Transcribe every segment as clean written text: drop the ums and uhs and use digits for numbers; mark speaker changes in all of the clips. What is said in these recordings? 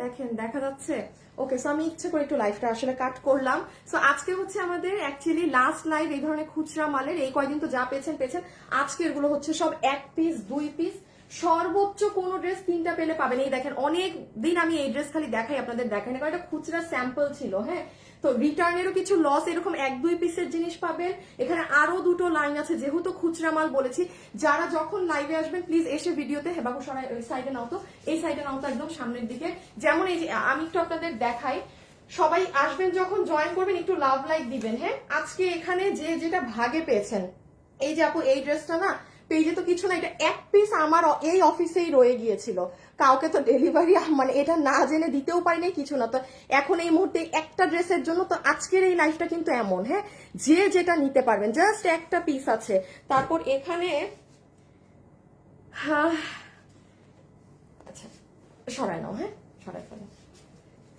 Speaker 1: দেখেন দেখা যাচ্ছে। ওকে, সো আমি ইচ্ছে করে একটু লাইভটা আসলে কাট করলাম। সো আজকে হচ্ছে আমাদের অ্যাকচুয়ালি লাস্ট লাইভ এই ধরনের খুচরা মালের। এই কয়দিন তো যা পেয়েছেন পেয়েছেন, আজকে এগুলো হচ্ছে সব 1 পিস 2 পিস, সর্বোচ্চ কোন ড্রেস 3টা পেলে পাবেন। এই দেখেন অনেক দিন আমি এই ড্রেস খালি দেখাই আপনাদের, দেখাই না কারণ এটা খুচরা স্যাম্পল ছিল। হ্যাঁ, তো রিটার্নেরও কিছু লস, এরকম 1-2 পিসের জিনিস পাবেন। এখানে আরো দুটো লাইন আছে, যেহেতু খুচরা মাল বলেছি। যারা যখন লাইভে আসবেন প্লিজ এসে ভিডিওতে হেবাকু সরাই ওই সাইডে নাও তো, এই সাইডে নাও তো একদম সামনের দিকে। যেমন এই যে আমি একটু আপনাদের দেখাই, সবাই আসবেন যখন জয়েন করবেন একটু লাভ লাইক দিবেন। হ্যাঁ, আজকে এখানে যে যেটা ভাগে পেয়েছেন, এই যে আপু এই ড্রেসটা না পেজে তো কিছু না, এটা 1 পিস আমার এই অফিসেই রয়ে গিয়েছিল, কাউকে তো ডেলিভারি মানে এটা না জেনে দিতেও পারিনি কিছু না। তো এখন এই মুহূর্তে একটা ড্রেসের জন্য তো আজকের এই লাইফটা কিন্তু এমন। হ্যাঁ, যে যেটা নিতে পারবেন, জাস্ট একটা পিস আছে। তারপর এখানে আচ্ছা সরাই নাও, হ্যাঁ সরাই ফেলো।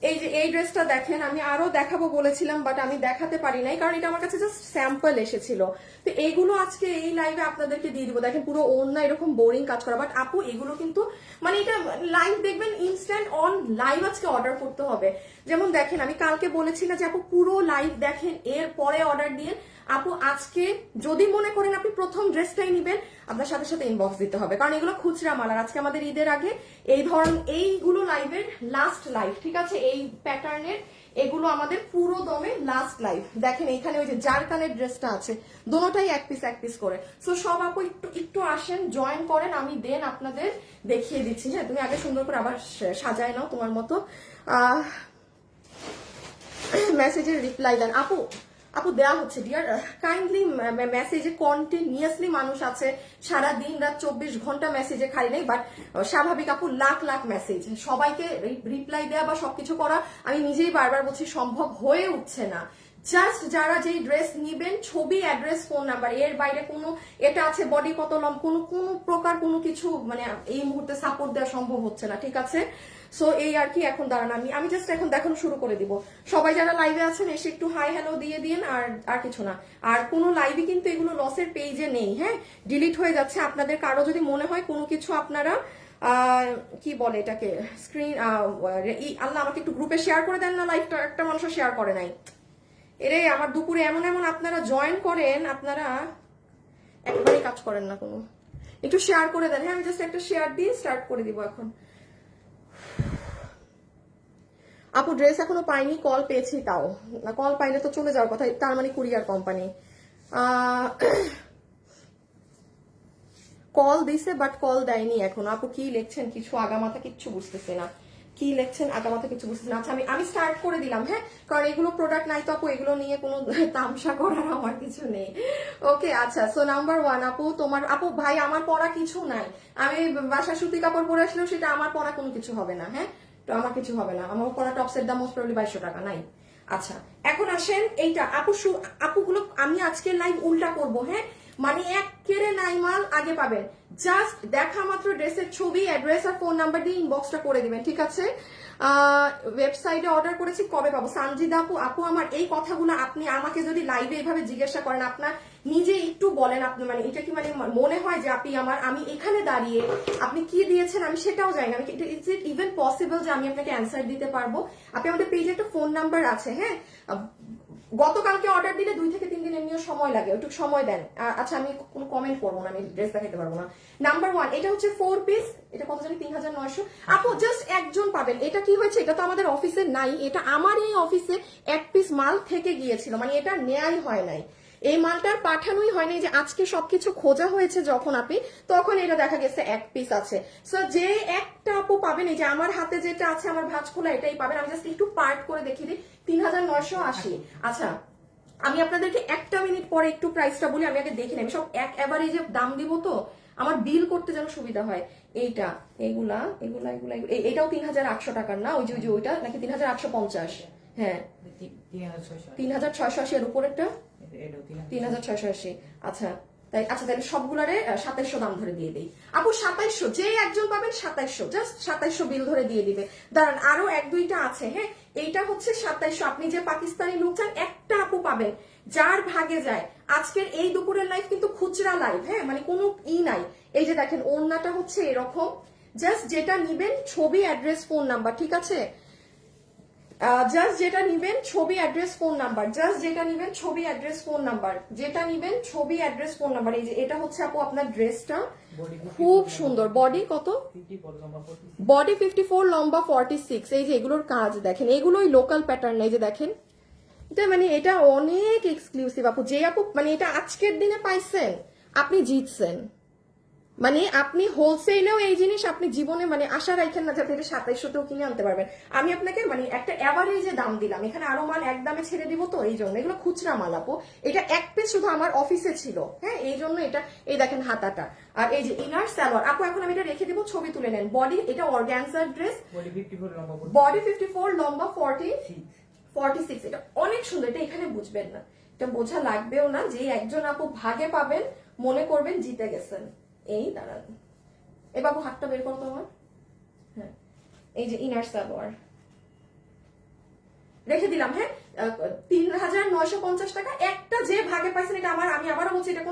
Speaker 1: এই যে এই ড্রেসটা দেখেন, আমি আরো দেখাবো বলেছিলাম বাট আমি দেখাতে পারি নাই কারণ এটা আমার কাছে জাস্ট স্যাম্পল এসেছিল। তো এইগুলো আজকে এই লাইভে আপনাদেরকে দিয়ে দিব। দেখেন পুরো ওড়না এরকম বোরিং কাজ করা, বাট আপু এগুলো কিন্তু মানে এটা লাইভ দেখবেন ইনস্ট্যান্ট অন লাইভ আজকে অর্ডার করতে হবে। যেমন দেখেন আমি কালকে বলেছি না যে আপু পুরো লাইভ দেখেন এর পরে অর্ডার দিয়ে। আপু আজকে যদি মনে করেন আপনি প্রথম ড্রেসটাই নিবেন, আপনার সাথে সাথে ইনবক্স দিতে হবে কারণ এগুলো খুচরা মাল। আর আজকে আমাদের ঈদের আগে এই ধরনের এইগুলো লাইভের লাস্ট লাইভ, ঠিক আছে? এই প্যাটার্নের এগুলো আমাদের পুরো দমে লাস্ট লাইভ। দেখেন এখানে ওই যে জারকানের ড্রেসটা আছে, দুটোটাই 1 পিস 1 পিস করে। সো সব আপু একটু একটু আসেন, জয়েন করেন, আমি দেন আপনাদের দেখিয়ে দিচ্ছি। হ্যাঁ, তুমি আগে সুন্দর করে আবার সাজায় নাও তোমার মতো। মেসেজের রিপ্লাই দেন আপু। আপু দেওয়া হচ্ছে ডিয়ার, কাইন্ডলি মেসেজে কন্টিনিউয়াসলি মানুষ আছে, সারা দিন রাত 24 ঘন্টা মেসেজে খালি নেই, বাট স্বাভাবিক আপু লাখ লাখ মেসেজ, সবাইকে রিপ্লাই দেওয়া বা সবকিছু করা আমি নিজেই বারবার বলছি সম্ভব হয়ে উঠছে না। জাস্ট যারা যেই ড্রেস নিবেন ছবি, অ্যাড্রেস, ফোন নাম্বার, এর বাইরে কোনো এটা আছে বডি কত লম কোনো কোনো প্রকার কোনো কিছু মানে এই মুহূর্তে সাপোর্ট দেওয়া সম্ভব হচ্ছে না, ঠিক আছে? সো এই আর কি। এখন দাঁড়ান আমি জাস্ট এখন দেখানো শুরু করে দিব। সবাই যারা লাইভে আছেন এসে একটু হাই হ্যালো দিয়ে দিন, আর কিছু না। আর কোনো লাইভে কিন্তু এগুলো লসের পেজে নেই। হ্যাঁ, ডিলিট হয়ে যাচ্ছে। আপনাদের কারো যদি মনে হয় কোনো কিছু আপনারা কি বলে এটাকে স্ক্রিন আল্লাহ আমাকে একটু গ্রুপে শেয়ার করে দেন না, লাইভটা একটা মানুষও শেয়ার করে নাই। এরে আমার দুপুরে এমন এমন আপনারা জয়েন করেন, আপনারা একবারই কাজ করেন না কোনো, একটু শেয়ার করে দেন। হ্যাঁ, আমি জাস্ট একটা শেয়ার দিয়ে স্টার্ট করে দিব এখন। আপু ড্রেস এখনো পাইনি, কল পেয়েছি তাও না। কল পাইলে তো চলে যাওয়ার কথা, তার মানে কুরিয়ার কোম্পানি কল দিছে বাট কল দেয়নি এখনো। আপু কি লিখছেন কিছু আগামাথা কিচ্ছু বুঝতেছি না, কি লিখছেন আগামাথা কিছু বুঝতেছি না। আচ্ছা আমি স্টার্ট করে দিলাম। হ্যাঁ, কারণ এগুলো প্রোডাক্ট নাই তো আপু, এগুলো নিয়ে কোনো তামসা করার আমার কিছু নেই। ওকে আচ্ছা, সো নাম্বার 1 আপু তোমার। আপু ভাই আমার পড়া কিছু নাই, আমি বাসা সুতি কাপড় পরে আসলেও সেটা আমার পড়া কোনো কিছু হবে না। হ্যাঁ, তো আমার কিছু হবে না, আমার পড়া টপসের দাম মোস্ট প্রবাবলি 2200 টাকা নাই। আচ্ছা এখন আসেন এইটা আপু, আপুগুলো আমি আজকে লাইভ উল্টা করব। হ্যাঁ, মানে এক কেড়ে নাই মাল আগে পাবেন, জাস্ট দেখা মাত্র ড্রেসের ছবি, অ্যাড্রেস আর ফোন নাম্বার দিয়ে ইনবক্সটা করে দিবেন, ঠিক আছে? ওয়েবসাইটে অর্ডার করেছি কবে পাবো? সানজিদা আপু, আপু আমার এই কথাগুলো আপনি আমাকে যদি লাইভে এইভাবে জিজ্ঞাসা করেন, আপনার নিজে একটু বলেন আপনি মানে এটা কি মানে মনে হয় যে আপনি আমি এখানে দাঁড়িয়ে আপনি কি দিয়েছেন আমি সেটাও জানি না। ইজ ইট ইভেন পসিবল যে আমি আপনাকে অ্যান্সার দিতে পারবো? আপনি আমাদের পেজে একটা ফোন নাম্বার আছে। হ্যাঁ, গতকালকে অর্ডার দিলে 2 থেকে 3 দিন এমনিও সময় লাগে, একটু সময় দেন। আচ্ছা আমি কোনো কমেন্ট করবো না, আমি ড্রেস দেখাতে পারবো না। নাম্বার 1 এটা হচ্ছে 4 পিস, এটা কত জানি 3900। আপু জাস্ট একজন পাবেন। এটা কি হয়েছে, এটা তো আমাদের অফিসে নাই, এটা আমার এই অফিসে 1 পিস মাল থেকে গিয়েছিল, মানে এটা নেয়াই হয় নাই, এই মালটার পাঠানোই হয় নাই। যে আজকে সবকিছু খোঁজা হয়েছে যখন আপনি, তখন এটা দেখা গেছে 1 পিস আছে। সো যে একটা আপু পাবেন, এই যে আমার হাতে যেটা আছে আমার ভাঁজ খোলা, এটাই পাবেন। আমি জাস্ট একটু পার্ট করে দেখিয়ে দিই, 3980। আচ্ছা আমি আপনাদেরকে একটা মিনিট পরে একটু প্রাইসটা বলি, আমি আগে দেখে নেই, সব এক এভারেজে দাম দিব তো আমার বিল করতে যেন সুবিধা হয়। এইটা এগুলা এগুলা এগুলা এইটাও 3800 টাকার না, ওই যে ওইটা নাকি 3850। হ্যাঁ 3680 এর উপরেরটা 3680। আচ্ছা তাই, আচ্ছা তাহলে সবগুলারে 2700 দাম ধরে দিয়ে দিই আপু। 2700 যে একজন পাবেন 2700, জাস্ট 2700 বিল ধরে দিয়ে দিবে। দাঁড়ান আরো 1-2টা আছে। হ্যাঁ, এইটা হচ্ছে 2700। আপনি যে পাকিস্তানি লুক চান একটা আপু পাবেন, যার ভাগে যায়। আজকের এই দুপুরের লাইভ কিন্তু খুচরা লাইভ। হ্যাঁ, মানে কোনো নাই। এই যে দেখেন ওড়নাটা হচ্ছে এরকম, জাস্ট যেটা নিবেন ছবি অ্যাড্রেস ফোন নাম্বার, ঠিক আছে? জাস্ট যেটা নিবেন ছবি অ্যাড্রেস ফোন নাম্বার, জাস্ট যেটা নিবেন ছবি অ্যাড্রেস ফোন নাম্বার, যেটা নিবেন ছবি অ্যাড্রেস ফোন নাম্বার। এই যে এটা হচ্ছে আপু আপনার ড্রেসটা, খুব সুন্দর। বডি কত? বডি 54, লম্বা 46। এই যে এগুলোর কাজ দেখেন, এগুলোই লোকাল প্যাটার্ন। এই যে দেখেন, এটা মানে এটা অনেক এক্সক্লুসিভ আপু। যে আপু মানে এটা আজকের দিনে পাইছেন, আপনি জিতছেন। মানে আপনি হোলসেলেও এই জিনিস আপনি জীবনে মানে আশা রাখেন না যাতে এটা 2700তেও কিনে আনতে পারবেন। আমি আপনাকে মানে একটা অ্যাভারেজে দাম দিলাম, এখানে আরো মাল এক দামে ছেড়ে দিব, তো এই জন্য এগুলো খুচরা মাল আপু। এটা এক পিস শুধু আমার অফিসে ছিল, হ্যাঁ, এই জন্য এটা। এই দেখেন হাতাটা, আর এই যে ইনার সালোয়ার আপু। এখন আমি এটা রেখে দিব, ছবি তুলে নেন। বডি এটা অর্গানজার ড্রেস, বডি 54, লম্বা 46। এটা অনেক সুন্দর, এটা এখানে বুঝবেন না, এটা বোঝা লাগবেও না। যে একজন আপু ভাগে পাবেন, মনে করবেন জিতে গেছেন। এই দাঁড়ান, এ বাবু হাতটা বের করো তো আমার। হ্যাঁ, এই যে ইনার সালোয়ার রেখে দিলাম। হ্যাঁ, 3950 টাকা একটা। যে ভাগে পাইছেন এটা আমার, আমি আবারও বলছি, এটা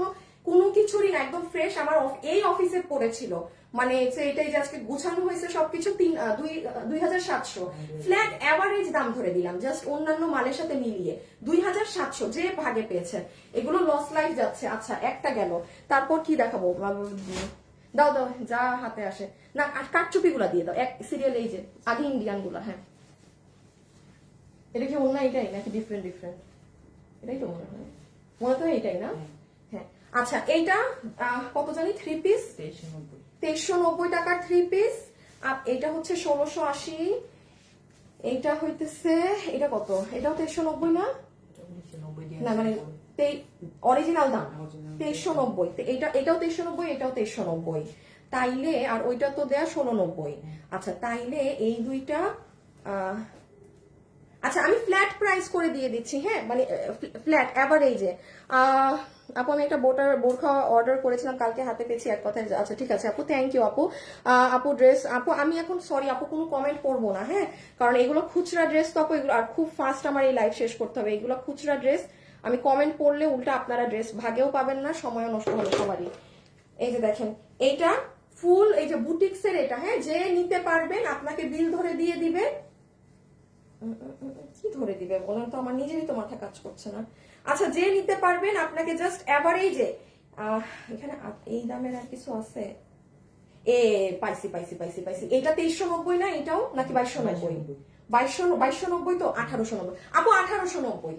Speaker 1: কোনো কিছুরই না, একদম ফ্রেশ। আমার এই অফিসে পড়েছিল, মানে এটাই যে আজকে গুছানো হয়েছে সবকিছু। 2700 ফ্ল্যাট অ্যাভারেজ দাম ধরে দিলাম, জাস্ট অন্যান্য মালের সাথে মিলিয়ে 2700 যে ভাগে পেয়েছেন। এগুলো লস লাইফ যাচ্ছে। আচ্ছা, একটা গেল, তারপর কি দেখাবো? দাও দাও, যা হাতে আসে। না, কাঠচুপি গুলা দিয়ে দাও এক সিরিয়াল। এই যে আগে ইন্ডিয়ান গুলা। হ্যাঁ, এটা কি অন্য এটাই নাকি ডিফারেন্ট? এটাই তো মনে হয়, মনে তো এটাই না? হ্যাঁ। আচ্ছা, এইটা কত জানি? 3 পিস 2390 টাকার 3 পিস। এটা হচ্ছে 1680। এইটা হইতেছে, এটা কত? এটাও 2390 না? না মানে অরিজিনাল দাম 2390। এটাও 2390, এটাও 2390। তাইলে আর ওইটা তো দেয়া 1690। আচ্ছা, তাইলে এই দুইটা আচ্ছা আমি ফ্ল্যাট প্রাইস করে দিয়ে দিচ্ছি। হ্যাঁ, মানে ফ্ল্যাট অ্যাভারেজে। আপু আমি একটা বোরখা অর্ডার করেছিলাম কালকে, হাতে পেয়েছি এক কথায়। আচ্ছা ঠিক আছে আপু, থ্যাংক ইউ আপু। আপু ড্রেস আপু, আমি এখন সরি আপু কোনো কমেন্ট করবো না, হ্যাঁ, কারণ এগুলো খুচরা ড্রেস তো আপু। এগুলো আর খুব ফাস্ট আমার এই লাইফ শেষ করতে হবে। এগুলো খুচরা ড্রেস, আমি কমেন্ট পড়লে উল্টা আপনারা ড্রেস ভাগেও পাবেন না, সময়ও নষ্ট হবে সবারই। এই যে দেখেন, এইটা ফুল এই যে বুটিক্সের এটা। হ্যাঁ, যে নিতে পারবেন আপনাকে বিল ধরে দিয়ে দিবে। কি ধরে দিবে বলেন তো, আমার নিজেরই তো মাথা কাজ করছে না। আচ্ছা, যে নিতে পারবেন আপনাকে জাস্ট এভারেজে এখানে এই দামের আর কিছু আছে? এ পাইছি। এটা 2390 না? এটাও নাকি 2290? 2290 তো 1890 আপু, 1890।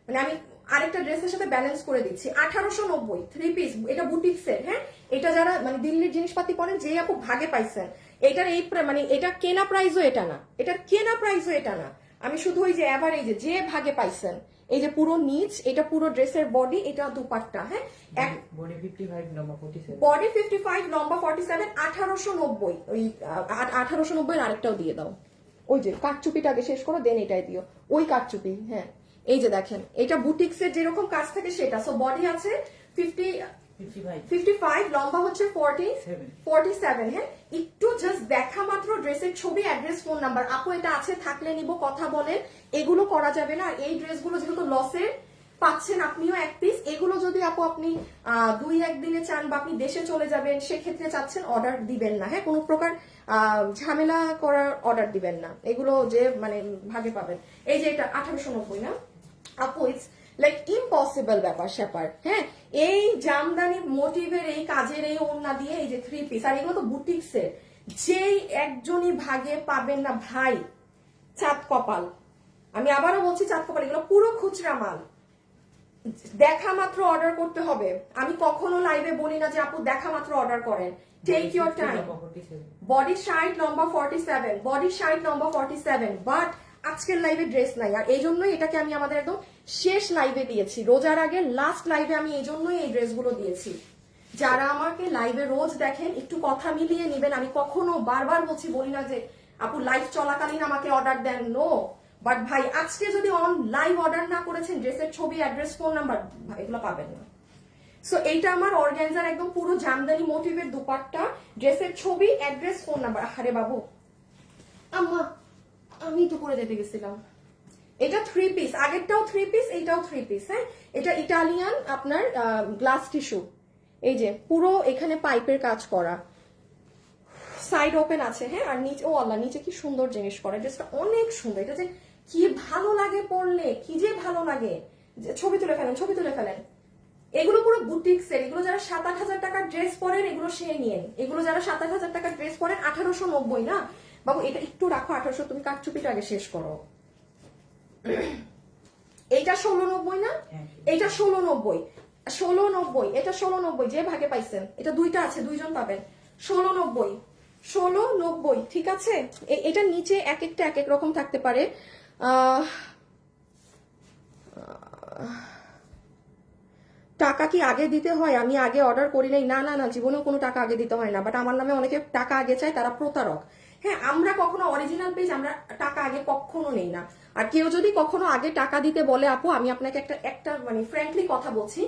Speaker 1: মানে আমি আরেকটা ড্রেসের সাথে ব্যালেন্স করে দিচ্ছি। 1890 3 পিস, এটা বুটিক্সের। হ্যাঁ, এটা যারা মানে দিল্লির জিনিসপাতি পড়েন, যে আপু ভাগে পাইছেন, এটার এই মানে এটা কেনা প্রাইসও এটা না, এটার কেনা প্রাইসও এটা না। আমি শুধু ওই যে এভারেজে যে ভাগে পাইছেন, এই যে পুরো নিচ, এটা পুরো ড্রেসের বডি, এটা দুপাট্টা। হ্যাঁ, বডি 55, লম্বা 47। বডি 55, লম্বা 47, 1890। ওই 1890 এর আরেকটাও দিয়ে দাও। ওই যে কাঠচুপিটা আগে শেষ করো, দেন এটাই দিও, ওই কাঠচুপি। হ্যাঁ, এই যে দেখেন, এটা বুটিক্সের যেরকম কাজ থাকে সেটা। সো বডি আছে 55, লম্বা হচ্ছে 47। হ্যাঁ, একটু জাস্ট দেখা মাত্র ড্রেসের ছবি, অ্যাড্রেস, ফোন নাম্বার। আপু এটা আছে, থাকলে নিব, কথা বলেন। এগুলো করা যাবে না। এই ড্রেসগুলো যেহেতু লসের পাচ্ছেন আপনিও এক পিস, এগুলো যদি আপু আপনি 2-1 দিনে চান বা আপনি দেশে চলে যাবেন, সেক্ষেত্রে চাচ্ছেন, অর্ডার দিবেন না। হ্যাঁ, কোনো প্রকার ঝামেলা করার অর্ডার দিবেন না। এগুলো যে মানে ভাগে পাবেন। এই যে এটা 1890 না আপু, ইটস লাইক ইম্পসিবল ব্যাপার স্যাপার। হ্যাঁ, এই জামদানি মোটিভের এই কাজের এই ওড়না দিয়ে এই যে 3 পিস, আর এগুলো তো বুটিক্সের। যেই একজনই ভাগে পাবেন না ভাই, চাঁদ কপাল। আমি আবারও বলছি, চাঁদ কপাল। এগুলো পুরো খুচরা মাল, দেখা মাত্র অর্ডার করতে হবে। আমি কখনো লাইভে বলি না যে আপু দেখা মাত্র অর্ডার করেন, টেক ইউর টাইম। বডি 60, লম্বা 47, বডি 60, লম্বা 47। বাট আজকের লাইভে ড্রেস নাই, আর এই জন্যই এটাকে আমি আমাদের একদম শেষ লাইভে দিয়েছি, রোজার আগে লাস্ট লাইভে আমি এই জন্যই এই ড্রেসগুলো দিয়েছি। যারা আমাকে লাইভে রোজ দেখেন, একটু কথা মিলিয়ে নিবেন। আমি কখনো বারবার বলি না যে আপু লাইভ চলাকালীন আমাকে অর্ডার দেন, নো। বাট ভাই, আজকে যদি লাইভ অর্ডার না করেছেন, ড্রেসের ছবি, অ্যাড্রেস, ফোন নাম্বার, এগুলো পাবেন না। সো এইটা আমার অর্গানজার একদম পুরো জামদানি মোটিভের দুপাট্টা, ড্রেসের ছবি, অ্যাড্রেস, ফোন নাম্বার। আরে বাবু, আম্মা আমি তো করে দিতে গেছিলাম। এটা 3 পিস, আগেরটাও 3 পিস, এইটাও 3 পিস। হ্যাঁ, এটা ইটালিয়ান আপনার গ্লাস টিস্যু। এই যে পুরো এখানে পাইপের কাজ করা, সাইড ওপেন আছে, হ্যাঁ, আর নিচে, ও আল্লাহ, নিচে কি সুন্দর জিনিস করে, ড্রেসটা অনেক সুন্দর। এটা যে কি ভালো লাগে পরলে, কি যে ভালো লাগে, ছবি তুলে ফেলেন, ছবি তুলে ফেলেন। এগুলো পুরো বুটিক্সের, এগুলো যারা 7-8 হাজার টাকার ড্রেস পরেন এগুলো সে নিয়ে, এগুলো যারা 7-8 হাজার টাকার ড্রেস পরেন 1890 না বাবু, এটা একটু রাখো 1800, তুমি কাটচুপিটা আগে শেষ করো। এইটা 1690 না, এইটা 1690, 1690, এটা 1690, যে ভাগে পাইছেন, এটা দুইটা আছে, দুইজন পাবেন, 1690, 1690, ঠিক আছে। এটা নিচে এক একটা এক এক রকম থাকতে পারে। টাকা কি আগে দিতে হয়? আমি আগে অর্ডার করি নাই, না না না, জীবনেও কোনো টাকা আগে দিতে হয় না, বাট আমার নামে অনেকে টাকা আগে চায়, তারা প্রতারক। হ্যাঁ, আমরা কখনো অরিজিনাল পেজ আমরা টাকা আগে কখনো নেই না। আর কেউ যদি কখনো আগে টাকা দিতে বলে, আপু আমি আপনাকে একটা মানে ফ্র্যাঙ্কলি কথা বলছি,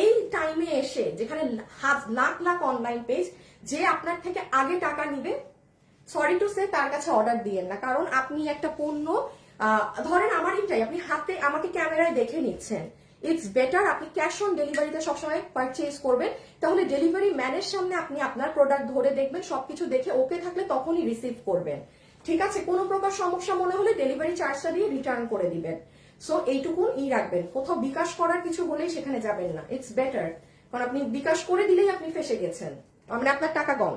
Speaker 1: এই টাইমে এসে যেখানে লাখ লাখ অনলাইন পেজ, যে আপনার থেকে আগে টাকা নিবে, সরি টু সে, তার কাছে অর্ডার দিয়েন না। কারণ আপনি একটা পণ্য, ধরেন আমার এটাই, আপনি হাতে আমাকে ক্যামেরায় দেখে নিচ্ছেন, ইটস বেটার আপনি ক্যাশ অন ডেলিভারিতে সবসময় পারচেজ করবেন। তাহলে ডেলিভারি ম্যানের সামনে আপনি আপনার প্রোডাক্ট ধরে দেখবেন, সবকিছু দেখে ওকে থাকলে তখনই রিসিভ করবেন, ঠিক আছে। কোনো প্রকার সমস্যা মনে হলে ডেলিভারি চার্জটা দিয়ে রিটার্ন করে দিবেন। সো এইটুকুন রাখবেন, কোথাও বিকাশ করার কিছু হলেই সেখানে যাবেন না, ইটস বেটার। কারণ আপনি বিকাশ করে দিলেই আপনি ফেসে গেছেন, মানে আপনার টাকা কম।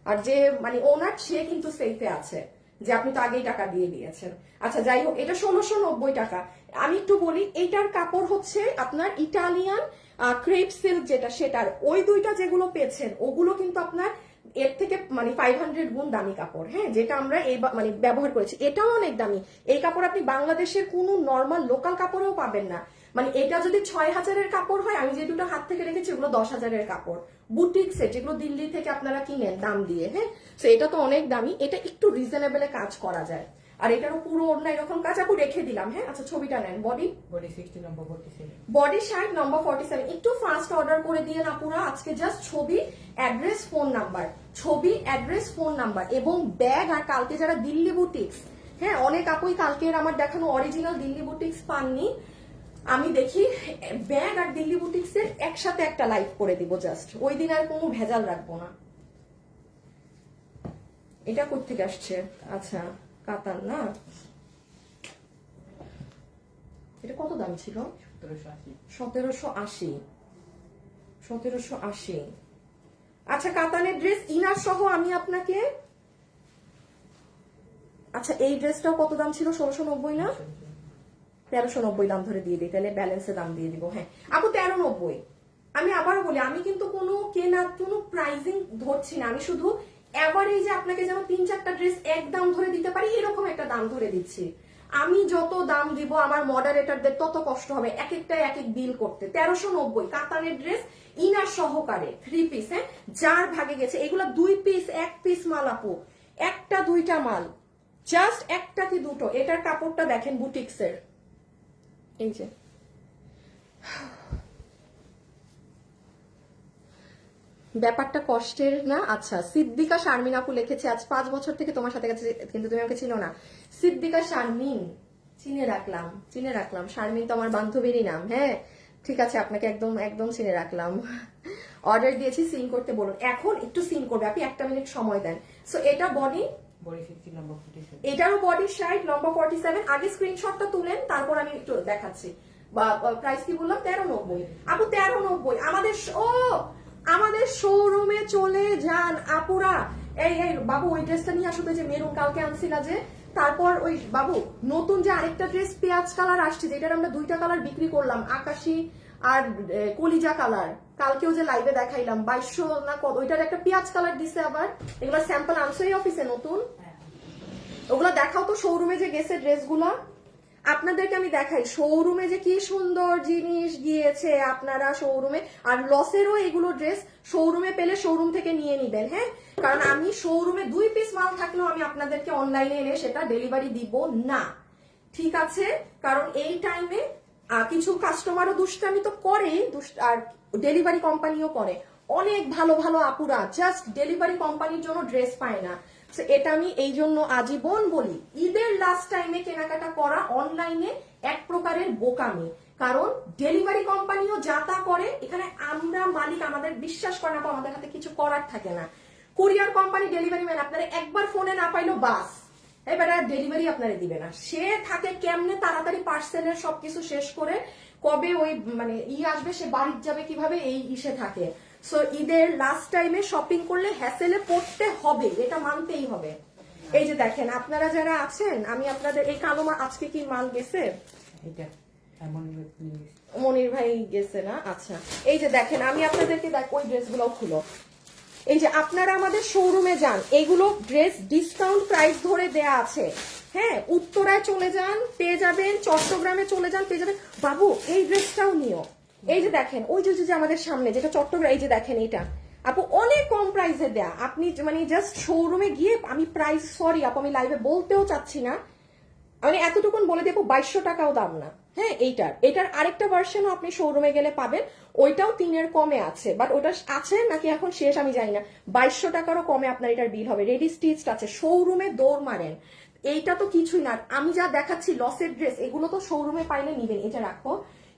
Speaker 1: আর যে মানে ওনার, সে কিন্তু সেফে আছে যে আপনি তো আগেই টাকা দিয়ে দিয়েছেন। আচ্ছা যাই হোক, এটা 1690 টাকা। আমি একটু বলি, এইটার কাপড় হচ্ছে আপনার ইটালিয়ান ক্রেপ সিল্ক, যেটা সেটার ওই দুইটা যেগুলো পেয়েছেন ওগুলো কিন্তু আপনার এর থেকে মানে 500 গুণ দামি কাপড়, হ্যাঁ, যেটা আমরা এই মানে ব্যবহার করেছি, এটাও অনেক দামি। এই কাপড় আপনি বাংলাদেশের কোনো নর্মাল লোকাল কাপড়েও পাবেন না। মানে এটা যদি 6000-এর কাপড় হয়, আমি যে দুটো হাত থেকে রেখেছি ওগুলো 10,000-এর কাপড়, বুটিক্সের, যেগুলো দিল্লি থেকে আপনারা কিনেন দাম দিয়ে, হ্যাঁ। তো এটা তো অনেক দামি, এটা একটু রিজনেবলে কাজ করা যায়। আর এটারও পুরো ওড়না এরকম কাজ, আপু রেখে দিলাম, হ্যাঁ। আচ্ছা ছবিটা নেন, বডি
Speaker 2: 60 নম্বর 47,
Speaker 1: বডি 60 নম্বর 47, একটু ফাস্ট অর্ডার করে দিয়ে আপুরা, আজকে জাস্ট ছবি, অ্যাড্রেস, ফোন নাম্বার, ছবি, অ্যাড্রেস, ফোন নাম্বার এবং ব্যাগ। আর কালকে যারা দিল্লি বুটিক্স, হ্যাঁ, অনেক আপুই কালকে আমার দেখানো অরিজিনাল দিল্লি বুটিক্স পাননি, আমি দেখি ব্যাগ আর দিল্লি বুটিক্সের একসাথে একটা লাইভ করে দিব, জাস্ট ওই দিন আর কোনো ভেজাল রাখবো না। এটা কোত্থেকে আসছে? আচ্ছা কাতার না, এটা কত দাম ছিল? 1780, 1780। আচ্ছা কাতানের ড্রেস ইনার সহ আমি আপনাকে, আচ্ছা এই ড্রেসটাও কত দাম ছিল? 1690 না, 1390 দাম ধরে দিয়ে দিই, তাহলে ব্যালেন্সে দাম দিয়ে দিব। হ্যাঁ আপু 1390। আমি আবারও বলি, আমি কিন্তু কোনো কেনার কোনো প্রাইজিং ধরছি না, আমি শুধু এভারেজে আপনাকে যেন 3-4টা ড্রেস এক দাম ধরে দিতে পারি এরকম একটা দাম ধরে দিচ্ছি। আমি যত দাম দিব আমার মডারেটরদের তত কষ্ট হবে এক একটা এক এক বিল করতে। 1390 কাতানের ড্রেস ইনার সহকারে 3 পিস, হ্যাঁ, যার ভাগে গেছে এগুলা 2 পিস 1 পিস মাল আপু, একটা দুইটা মাল, জাস্ট একটা কি দুটো। এটার কাপড়টা দেখেন বুটিক্সের, এই যে ব্যাপারটা কষ্টের না। আচ্ছা সিদ্দিকা শারমিন আপু লিখেছে, আজ 5 বছর থেকে তোমার সাথে গেছে কিন্তু তুমি আমাকে চিনো না। সিদ্দিকা শারমিন, চিনে রাখলাম, চিনে রাখলাম, শারমিন তো আমার বান্ধবীরই নাম, হ্যাঁ ঠিক আছে, আপনাকে একদম একদম চিনে রাখলাম। অর্ডার দিয়েছি, সিন করতে বলুন, এখন একটু সিন করবে, আপনি 1 মিনিট সময় দেন। সো এটা বডি, এটারও বডি 60 লম্বা 47। আগে স্ক্রিনশটটা তুলেন, তারপর আমি একটু দেখাচ্ছি। প্রাইস কি বললাম? 1390 আপু, 1390। আমাদের শোরুমে চলে যান আপুরা। এই এই বাবু ওই ড্রেসটা নিয়ে আসবে যে মেরুন কালকে আনছিলা যে, তারপর ওই বাবু নতুন যে আরেকটা ড্রেস পেঁয়াজ কালার আসছে, যেটার আমরা 2টা কালার বিক্রি করলাম, আকাশি আর কলিজা কালার, কালকেও যে লাইভে দেখাইলাম 2200 না কত, ওইটার একটা পেঁয়াজ কালার দিছে আবার। এগুলো স্যাম্পল আনছো এই অফিসে নতুন, ওগুলো দেখাও তো। শোরুমে যে গেছে ড্রেসগুলা আপনাদেরকে আমি দেখাই, শোরুমে যে কি সুন্দর জিনিস গিয়েছে আপনারা শোরুমে। আর লসেরও এগুলো ড্রেস শোরুমে পেলে শোরুম থেকে নিয়ে নিবেন, হ্যাঁ, কারণ আমি শোরুমে 2 পিস মাল থাকলেও আমি আপনাদেরকে অনলাইনে এনে সেটা ডেলিভারি দিব না, ঠিক আছে। কারণ এই টাইমে কিছু কাস্টমারও দুষ্টামি তো করে, আর ডেলিভারি কোম্পানিও করে। অনেক ভালো ভালো আপুরা জাস্ট ডেলিভারি কোম্পানির জন্য ড্রেস পায় না। এটা আমি এই জন্য আজীবন বলি, ঈদের লাস্ট টাইমে কেনাকাটা করা অনলাইনে এক প্রকারের বোকামি। কারণ ডেলিভারি কোম্পানিও যা তা করে, এখানে আমরা মালিক, আমাদের বিশ্বাস করে না, আমাদের হাতে কিছু করার থাকে না। কুরিয়ার কোম্পানি ডেলিভারি ম্যান আপনারা একবার ফোনে না পাইলো বাস এবার ডেলিভারি আপনারা দিবে না। সে থাকে কেমনে তাড়াতাড়ি পার্সেলের সবকিছু শেষ করে কবে ওই মানে আসবে, সে বাড়ি যাবে কিভাবে, এই ইসে থাকে। সো ঈদের লাস্ট টাইমে শপিং করলে হ্যাসেলে পড়তে হবে, এটা মানতেই হবে। এই যে দেখেন আপনারা যারা আছেন, আমি আপনাদের এই কালো আজকে কি মাল গেছে, মনির ভাই গেছে না, আচ্ছা। এই যে দেখেন আমি আপনাদেরকে ওই ড্রেসগুলো খুলো, এই যে আপনারা আমাদের শোরুমে যান, এইগুলো ড্রেস ডিসকাউন্ট প্রাইস ধরে দেয়া আছে। হ্যাঁ, উত্তরায় চলে যান পেয়ে যাবেন, চট্টগ্রামে চলে যান পেয়ে যাবেন। বাবু এই ড্রেসটাও নিও, এই যে দেখেন ওই যে আমাদের সামনে যেটা চট্টগ্রাম, এই যে দেখেন এটা আপু অনেক কম প্রাইসে দেয়া। আপনি মানে জাস্ট শোরুমে গিয়ে, আমি প্রাইস সরি আপু আমি লাইভে বলতেও চাচ্ছি না, মানে এতটুকুন বলে দেবো 2200 টাকাও দাম না। হ্যাঁ, এটার আরেকটা ভার্সনও আপনি শোরুমে গেলে পাবেন, ওইটাও 3-এর কমে আছে, বাট ওটা আছে নাকি এখন শেষ আমি জানি না। 2200 টাকারও কমে আপনার এটার বিল হবে, রেডি স্টিচড আছে, শোরুমে দৌড় মারেন। এইটা তো কিছুই না, আমি যা দেখাচ্ছি লসের ড্রেস, এগুলো তো শোরুমে পাইলে নিবেন। এটা রাখো,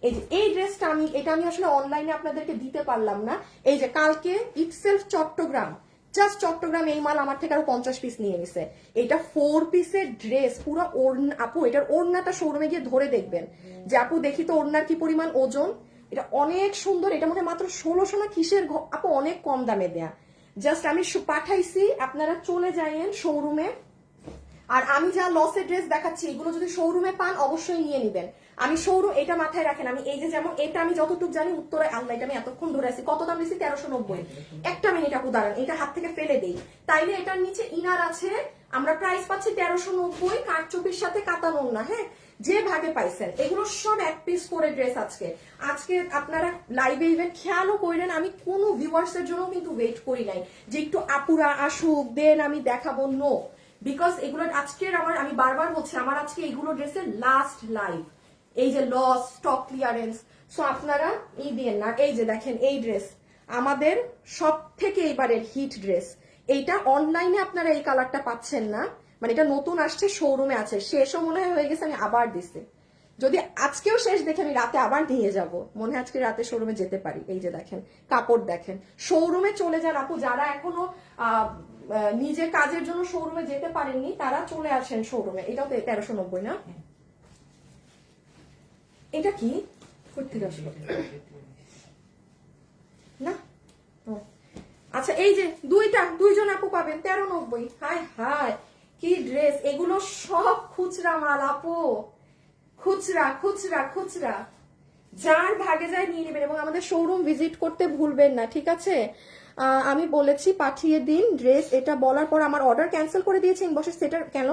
Speaker 1: এই যে এই ড্রেসটা এটা আমি আসলে অনলাইনে আপনাদেরকে দিতে পারলাম না। এই যে কালকে ইটসেলফ চট্টগ্রাম, জাস্ট চট্টগ্রাম এই মাল আমার থেকে আরো 50 পিস নিয়ে গেছে। এটা 4 পিসের ড্রেস, পুরো ওড়না। আপু এটার ওড়নাটা শোরুমে গিয়ে ধরে দেখবেন যে আপু দেখি তো ওড়নার কি পরিমাণ ওজন। এটা অনেক সুন্দর, এটা মনে হয় মাত্র 1600 না কিসের আপু, অনেক কম দামে দেয়া। জাস্ট আমি পাঠাইছি, আপনারা চলে যাইয়েন শোরুমে। আর আমি যা লসের ড্রেস দেখাচ্ছি এগুলো যদি শোরুমে পান অবশ্যই নিয়ে নিবেন। আমি শোরুম এটা মাথায় রাখেন, আমি এই যে যেমন এটা আমি যতটুকু জানি উত্তরে আল্লাহ, এটা আমি এতক্ষণ ধরে আছি, কত দাম দিচ্ছি 1390। একটা মিনিট আপু দাঁড়ান, এটা হাত থেকে ফেলে দেই। তাইলে এটার নিচে ইনার আছে, আমরা প্রাইস পাচ্ছি 1390, কারচুপির সাথে কাতানোর না। হ্যাঁ, যে ভাগে পাইছেন এগুলো সব এক পিস করে ড্রেস। আজকে আপনারা লাইভে ইভেন খেয়ালও করেন, আমি কোনো ভিউয়ার্স এর জন্য কিন্তু ওয়েট করি নাই যে একটু আপুরা আসুক দেন আমি দেখাবো, নো। বিকজ এগুলো আজকের আমি বারবার বলছি, আমার আজকে এগুলো ড্রেসের লাস্ট লাইভ। এই যে লস, স্টক ক্লিয়ারেন্স, সো আপনারা এই দিন না। এই যে দেখেন এই ড্রেস আমাদের সব থেকে এবারের হিট ড্রেস। এইটা অনলাইনে আপনারা এই কালারটা পাচ্ছেন না, মানে এটা নতুন আসছে, শোরুমে আছে, শেষও মনে হয় হয়ে গেছে, আমি আবার দিছি। যদি আজকেও শেষ দেখে আমি রাতে আবার নিয়ে যাব, মনে হয় আজকে রাতে শোরুমে যেতে পারি। এই যে দেখেন কাপড় দেখেন, শোরুমে চলে যান আপু, যারা এখনো নিজের কাজের জন্য শোরুমে যেতে পারেননি তারা চলে আসেন শোরুমে। এটাও তো 1390 না? এটা কি কোথেকে আসলো না? আচ্ছা, এই যে দুইজন আপু পাবেন 1390। হাই হাই কি ড্রেস, এগুলো সব খুচরা মাল আপু, খুচরা খুচরা খুচরা, যার ভাগে যায় নিয়ে নেবেন। এবং আমাদের শোরুম ভিজিট করতে ভুলবেন না, ঠিক আছে? আমি বলেছি পাঠিয়ে দিন ড্রেস, এটা বলার পর আমার অর্ডার ক্যান্সেল করে দিয়েছে ইনবক্সে। সেটা কেন?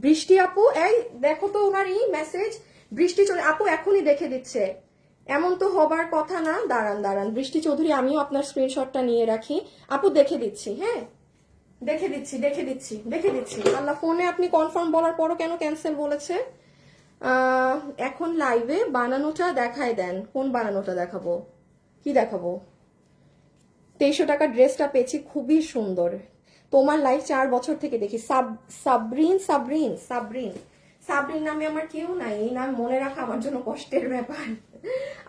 Speaker 1: বৃষ্টি আপু, এই দেখো তো ওনার এই মেসেজ, বৃষ্টি চলে আপু এখনই দেখে দিচ্ছে, এমন তো হবার কথা না। দাঁড়ান বৃষ্টি চৌধুরী, আমিও আপনার স্ক্রিনশটটা নিয়ে রাখি আপু, দেখে দিচ্ছি। হ্যাঁ, দেখে দিচ্ছি। আল্লাহ, ফোনে আপনি কনফার্ম বলার পরও কেন ক্যান্সেল বলেছে? এখন লাইভে বানানোটা দেখায় দেন, কোন বানানোটা দেখাবো, কি দেখাবো? 2300 টাকা ড্রেসটা পেয়েছি, খুবই সুন্দর। তোমার লাইভ 4 বছর থেকে দেখি। সাবরিন নামে আমার কেউ নাই, এই নাম মনে রাখা আমার জন্য কষ্টের ব্যাপার।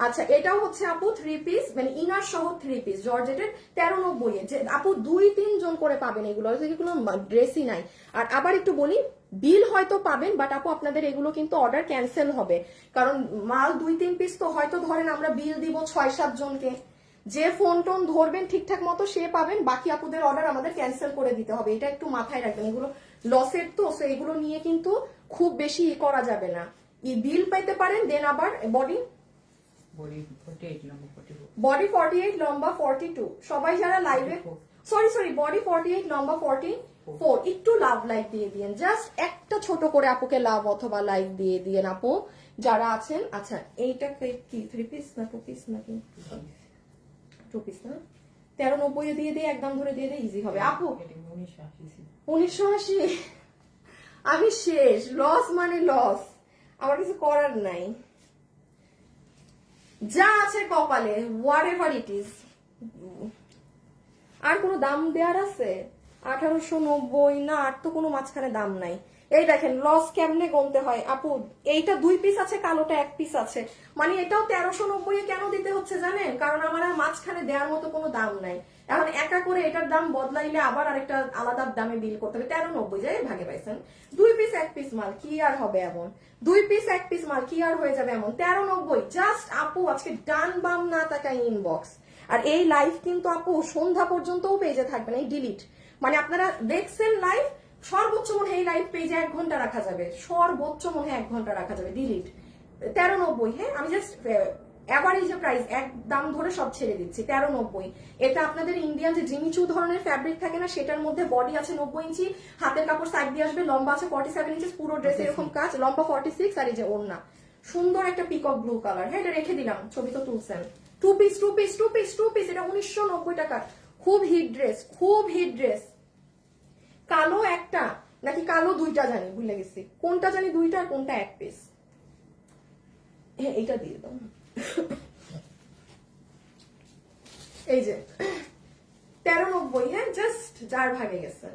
Speaker 1: আচ্ছা, এটাও হচ্ছে আপু 3 পিস, মানে ইনার সহ 3 পিস জর্জেটের 1390 যে আপু 2-3 জন করে পাবেন এগুলো, কোনো ড্রেসই নাই। আর আবার একটু বলি, বিল হয়তো পাবেন, বাট আপু আপনাদের এগুলো কিন্তু অর্ডার ক্যান্সেল হবে, কারণ মাল 2-3 পিস তো হয়তো ধরেন আমরা বিল দিব 6-7 জনকে, যে ফোন টোন ধরবেন ঠিকঠাক মতো সে পাবেন, বাকি আপুদের অর্ডার আমাদের ক্যান্সেল করে দিতে হবে। এটা একটু মাথায় রাখবেন, এগুলো লসের তো, এগুলো নিয়ে কিন্তু খুব বেশি করা যাবে না। বিল পাইতে পারেন, দেন আবার বডি 48 লম্বা 42। সবাই যারা লাইভে, সরি বডি 48 লম্বা 44। একটু লাভ লাইক দিয়ে দিয়েন, জাস্ট একটা ছোট করে আপুকে লাভ অথবা লাইক দিয়ে দিয়েন আপু যারা আছেন। আচ্ছা, এইটা কি 3 পিস না 2 পিস নাকি? 2 পিস না? 1390 দিয়ে দিয়ে একদম ধরে দিয়ে দিয়ে ইজি হবে আপু। 1980 আমি শেষ, লস মানে লস, আমার কিছু করার নাই, যা আছে কপালে, হোয়াট এভার ইট ইজ। আর কোনো দাম দেওয়ার আছে? 1890 না, আর তো কোনো মাঝখানে দাম নাই। এই দেখেন লস কেমনে গুনতে হয় আপু, এইটা 2 পিস আছে, কালোটা 1 পিস আছে, মানে এটাও 1390 কেন দিতে হচ্ছে জানেন? কারণ আমার আর মাঝখানে দেওয়ার মতো কোনো দাম নাই। এখন একা করে এটার দাম বদলাইলে আবার আরেকটা আলাদা দামে বিল করতে হবে। 1390 যাই ভাগে পাইছেন, 2 পিস 1 পিস মাল কি আর হবে এমন, 2 পিস 1 পিস মাল কি আর হয়ে যাবে এমন, 1390 জাস্ট আপু। আজকে ডান বাম না তাকাই ইনবক্স। আর এই লাইভ কিন্তু আপু সন্ধ্যা পর্যন্তও পেজে থাকবে না, এই ডিলিট, মানে আপনারা দেখছেন লাইভ, সর্বোচ্চ মনে হয় এই লাইভ পেজে 1 ঘন্টা রাখা যাবে, সর্বোচ্চ মনে হয় 1 ঘন্টা রাখা যাবে, ডিলিট। 1390, হ্যাঁ আমি জাস্ট অ্যাভারেজ প্রাইস এক দাম ধরে সব ছেড়ে দিচ্ছি, 1390। এটা আপনাদের ইন্ডিয়ান যে জিমিচু ধরনের ফ্যাব্রিক থাকে না, সেটার মধ্যে বডি আছে 90 ইঞ্চি, হাতের কাপড় সাইড দিয়ে আসবে, লম্বা আছে 47 ইঞ্চি, পুরো ড্রেস এরকম কাজ, লম্বা 46, আর এই যে ওড়না সুন্দর একটা পিকক ব্লু কালার। হ্যাঁ এটা রেখে দিলাম, ছবি তো তুলছেন। 2 পিস 2 পিস 2 পিস 2 পিস, এটা 1990 টাকা, খুব হিট ড্রেস, খুব হিট ড্রেস। কালো একটা নাকি কালো 2টা জানি, ভুলে গেছি কোনটা জানি 2টা আর কোনটা 1 পিস। হ্যাঁ এইটা দিয়ে দাও। এই যে 1390, হ্যাঁ জাস্ট যার ভাগে গেছে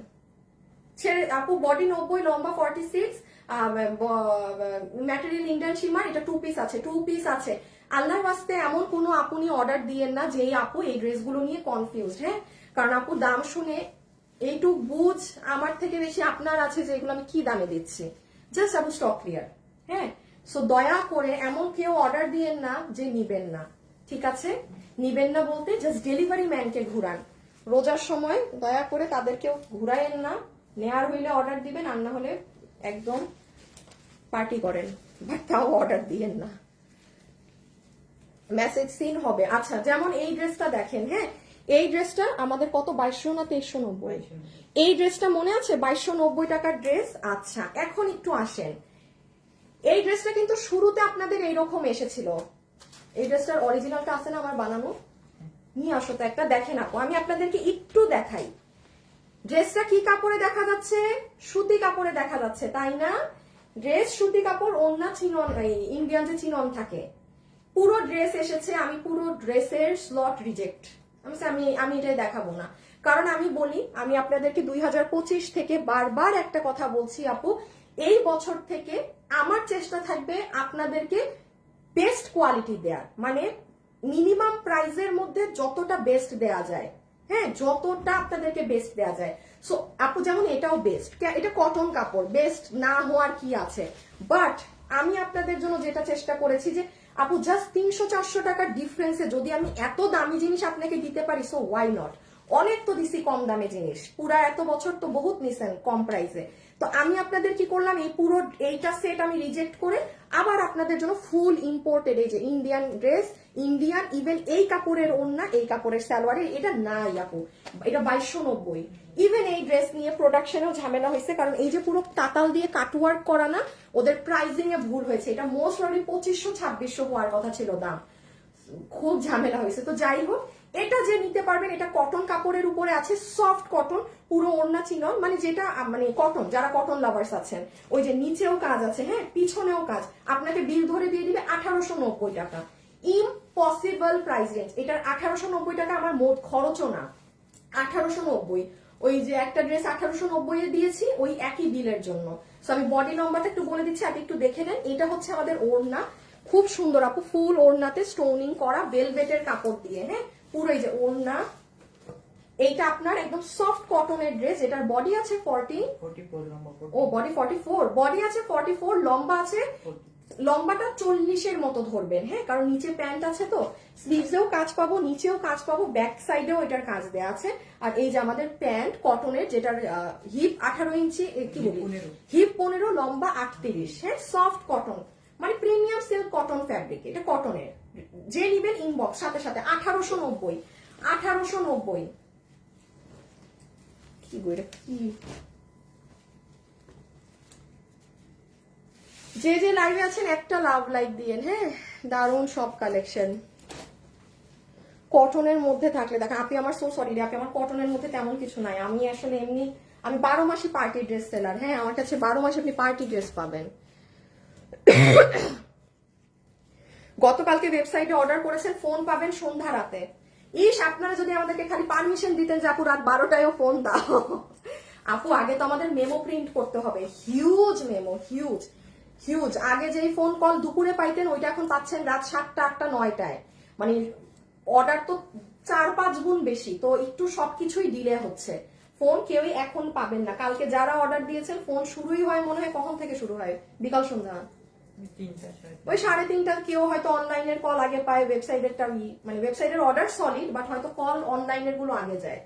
Speaker 1: ছেড়ে আপু। বডি 90, লম্বা 46, ম্যাটেরিয়াল ইন্ডিয়ান শিমার, এটা 2 পিস আছে, 2 পিস আছে। আল্লাহর ওয়াস্তে এমন কোনো আপনি অর্ডার দিয়েন না যে আপু এই ড্রেসগুলো নিয়ে কনফিউজড, হ্যাঁ কারণ আপু দাম শুনে এইটুক বুঝ আমার থেকে বেশি আপনার আছে যে এগুলো আমি কি দামে দিচ্ছি, জাস্ট আপু স্টক ক্লিয়ার। হ্যাঁ সো দয়া করে এমন কেউ অর্ডার দিয়েন না যে নিবেন না, ঠিক আছে? নিবেন না বলতে জাস্ট ডেলিভারি ম্যানকে ঘুরান, রোজার সময় দয়া করে তাদেরকেও ঘুরায়েন না। নেয়ার হইলে অর্ডার দিবেন, আর না হলে একদম পার্টি করেন, বাট তাও অর্ডার দিয়েন না, মেসেজ সিন হবে। আচ্ছা যেমন এই ড্রেসটা দেখেন, হ্যাঁ এই ড্রেসটা আমাদের কত 2200 না 2390, এই ড্রেসটা মনে আছে 2290 টাকার ড্রেস। আচ্ছা এখন একটু আসেন, এই ড্রেসটা কিন্তু শুরুতে আপনাদের এইরকম এসেছিল, এই ড্রেসটার অরিজিনালটা আছে না আমার বানানো, নিয়ে আসো তো একটা দেখেন আপু, আমি আপনাদেরকে একটু দেখাই। ড্রেসটা কি কাপড়ে দেখা যাচ্ছে? সুতি কাপড়ে দেখা যাচ্ছে, তাই না? ড্রেস সুতি কাপড়, ওড়না চিনন, ইন্ডিয়ান যে চিনন থাকে, পুরো ড্রেস এসেছে। আমি পুরো ড্রেসের স্লট রিজেক্ট, আমি এটাই দেখাবো না, কারণ আমি বলি, আমি আপনাদেরকে 2025 থেকে বারবার একটা কথা বলছি আপু, এই বছর থেকে আমার চেষ্টা থাকবে আপনাদেরকে বেস্ট কোয়ালিটি দেয়ার, মানে মিনিমাম প্রাইসের মধ্যে যতটা বেস্ট দেয়া যায়, হ্যাঁ যতটা আপনাদেরকে বেস্ট দেয়া যায়। সো আপু যেমন এটাও বেস্ট, এটা কটন কাপড়, বেস্ট না হওয়ার কি আছে, বাট আমি আপনাদের জন্য যেটা চেষ্টা করেছি যে আপু জাস্ট 300-400 টাকার ডিফারেন্সে যদি আমি এত দামি জিনিস আপনাকে দিতে পারি, সো ওয়াই নট। অনেক তো দিছি কম দামে জিনিস, পুরা এত বছর তো বহুত নিছেন কম প্রাইসে, তো আমি আপনাদের কি করলাম, এই পুরো এইটা সেট আমি রিজেক্ট করে আবার আপনাদের জন্য ফুল ইম্পোর্টেড এই যে ইন্ডিয়ান ড্রেস, ইন্ডিয়ান ইভেন এই কাপড়ের ওড়না, এই কাপড়ের সালোয়ারে, এটা নাই আপু, এটা 2290। ইভেন এই ড্রেস নিয়ে প্রোডাকশনেও ঝামেলা হয়েছে, কারণ এই যে পুরো তাতাল দিয়ে কাটওয়ার্ক করা না, ওদের প্রাইসিং এ ভুল হয়েছে, এটা মোস্ট প্রবাবলি 2500-2600 হওয়ার কথা ছিল দাম, খুব ঝামেলা হয়েছে। তো যাই হোক, এটা যে নিতে পারবেন, এটা কটন কাপড়ের উপরে আছে, সফট কটন, পুরো ওড়না চিনন, মানে যেটা মানে কটন, যারা কটন লাভার্স আছেন, ওই যে নিচেও কাজ আছে, হ্যাঁ পিছনেও কাজ, আপনাকে বিল ধরে দিয়ে দিবে 1890 টাকা। ইম্পসিবল প্রাইস রেঞ্জ, এটার 1890 টাকা আমার মোট খরচও না, 1890। ওই যে একটা ড্রেস 1890 এ দিয়েছি ওই একই বিলের জন্য। সো আমি বডি নম্বরটা একটু বলে দিচ্ছি, আপনি একটু দেখে নেন। এটা হচ্ছে আমাদের ওড়না, খুব সুন্দর আপু, ফুল ওড়নাতে স্টোনিং করা ভেলভেটের কাপড় দিয়ে, হ্যাঁ পুরো এই যে ওড়না, এইটা আপনার একদম সফট কটনের ড্রেস, এটার বডি আছে 44 লম্বা, ও বডি 44, বডি আছে 44, লম্বা আছে, লম্বাটা 40-এর মতো ধরবেন, হ্যাঁ কারণ নিচে প্যান্ট আছে, তো স্লিভসেও কাজ পাবো, নিচেও কাজ পাবো, ব্যাক সাইডেও এটার কাজ দেওয়া আছে। আর এই যে আমাদের প্যান্ট কটনের, যেটার হিপ 18 ইঞ্চি, কি বলি হিপ 15, লম্বা 38, হ্যাঁ সফট কটন, মানে প্রিমিয়াম সিল্ক কটন ফ্যাব্রিক, এটা কটনের। যে নিবেন ইনবক্স সাথে সাথে 1890 কি বই কি। যে যে লাইভে আছেন একটা লাভ লাইক দিয়েন, হ্যাঁ দারুণ সব কালেকশন কটনের মধ্যে থাকলে দেখেন। আপনি আমার সো সরি রে, আপনি আমার কটনের মধ্যে তেমন কিছু নাই, আমি আসলে এমনি, আমি 12 মাসই পার্টি ড্রেস সেলার, হ্যাঁ আমার কাছে 12 মাসে আপনি পার্টি ড্রেস পাবেন। গতকালকে ওয়েবসাইটে অর্ডার করেছেন, ফোন পাবেন সন্ধ্যা রাতে। ইস আপনারা যদি আমাদেরকে খালি পারমিশন দিতেন যে আপু রাত 12টায়ও ফোন দাও, আপু আগে তো আমাদের মেমো প্রিন্ট করতে হবে, হিউজ মেমো, হিউজ হিউজ। আগে যেই ফোন কল দুপুরে পাইতেন ওইটা এখন পাচ্ছেন রাত 7টা 8টা 9টায়। মানে অর্ডার তো 4-5 গুণ বেশি, তো একটু সবকিছুই ডিলে হচ্ছে। ফোন কেউই এখন পাবেন না। কালকে যারা অর্ডার দিয়েছেন ফোন শুরুই হয় মনে হয় কখন থেকে শুরু হয়, বিকাল সন্ধ্যা ওই 3:30টা। কেউ হয়তো অনলাইনের কল আগে পায়, ওয়েবসাইটেরটা মানে ওয়েবসাইটের অর্ডার সলিড, বাট হয়তো কল অনলাইনের গুলো আগে যায়,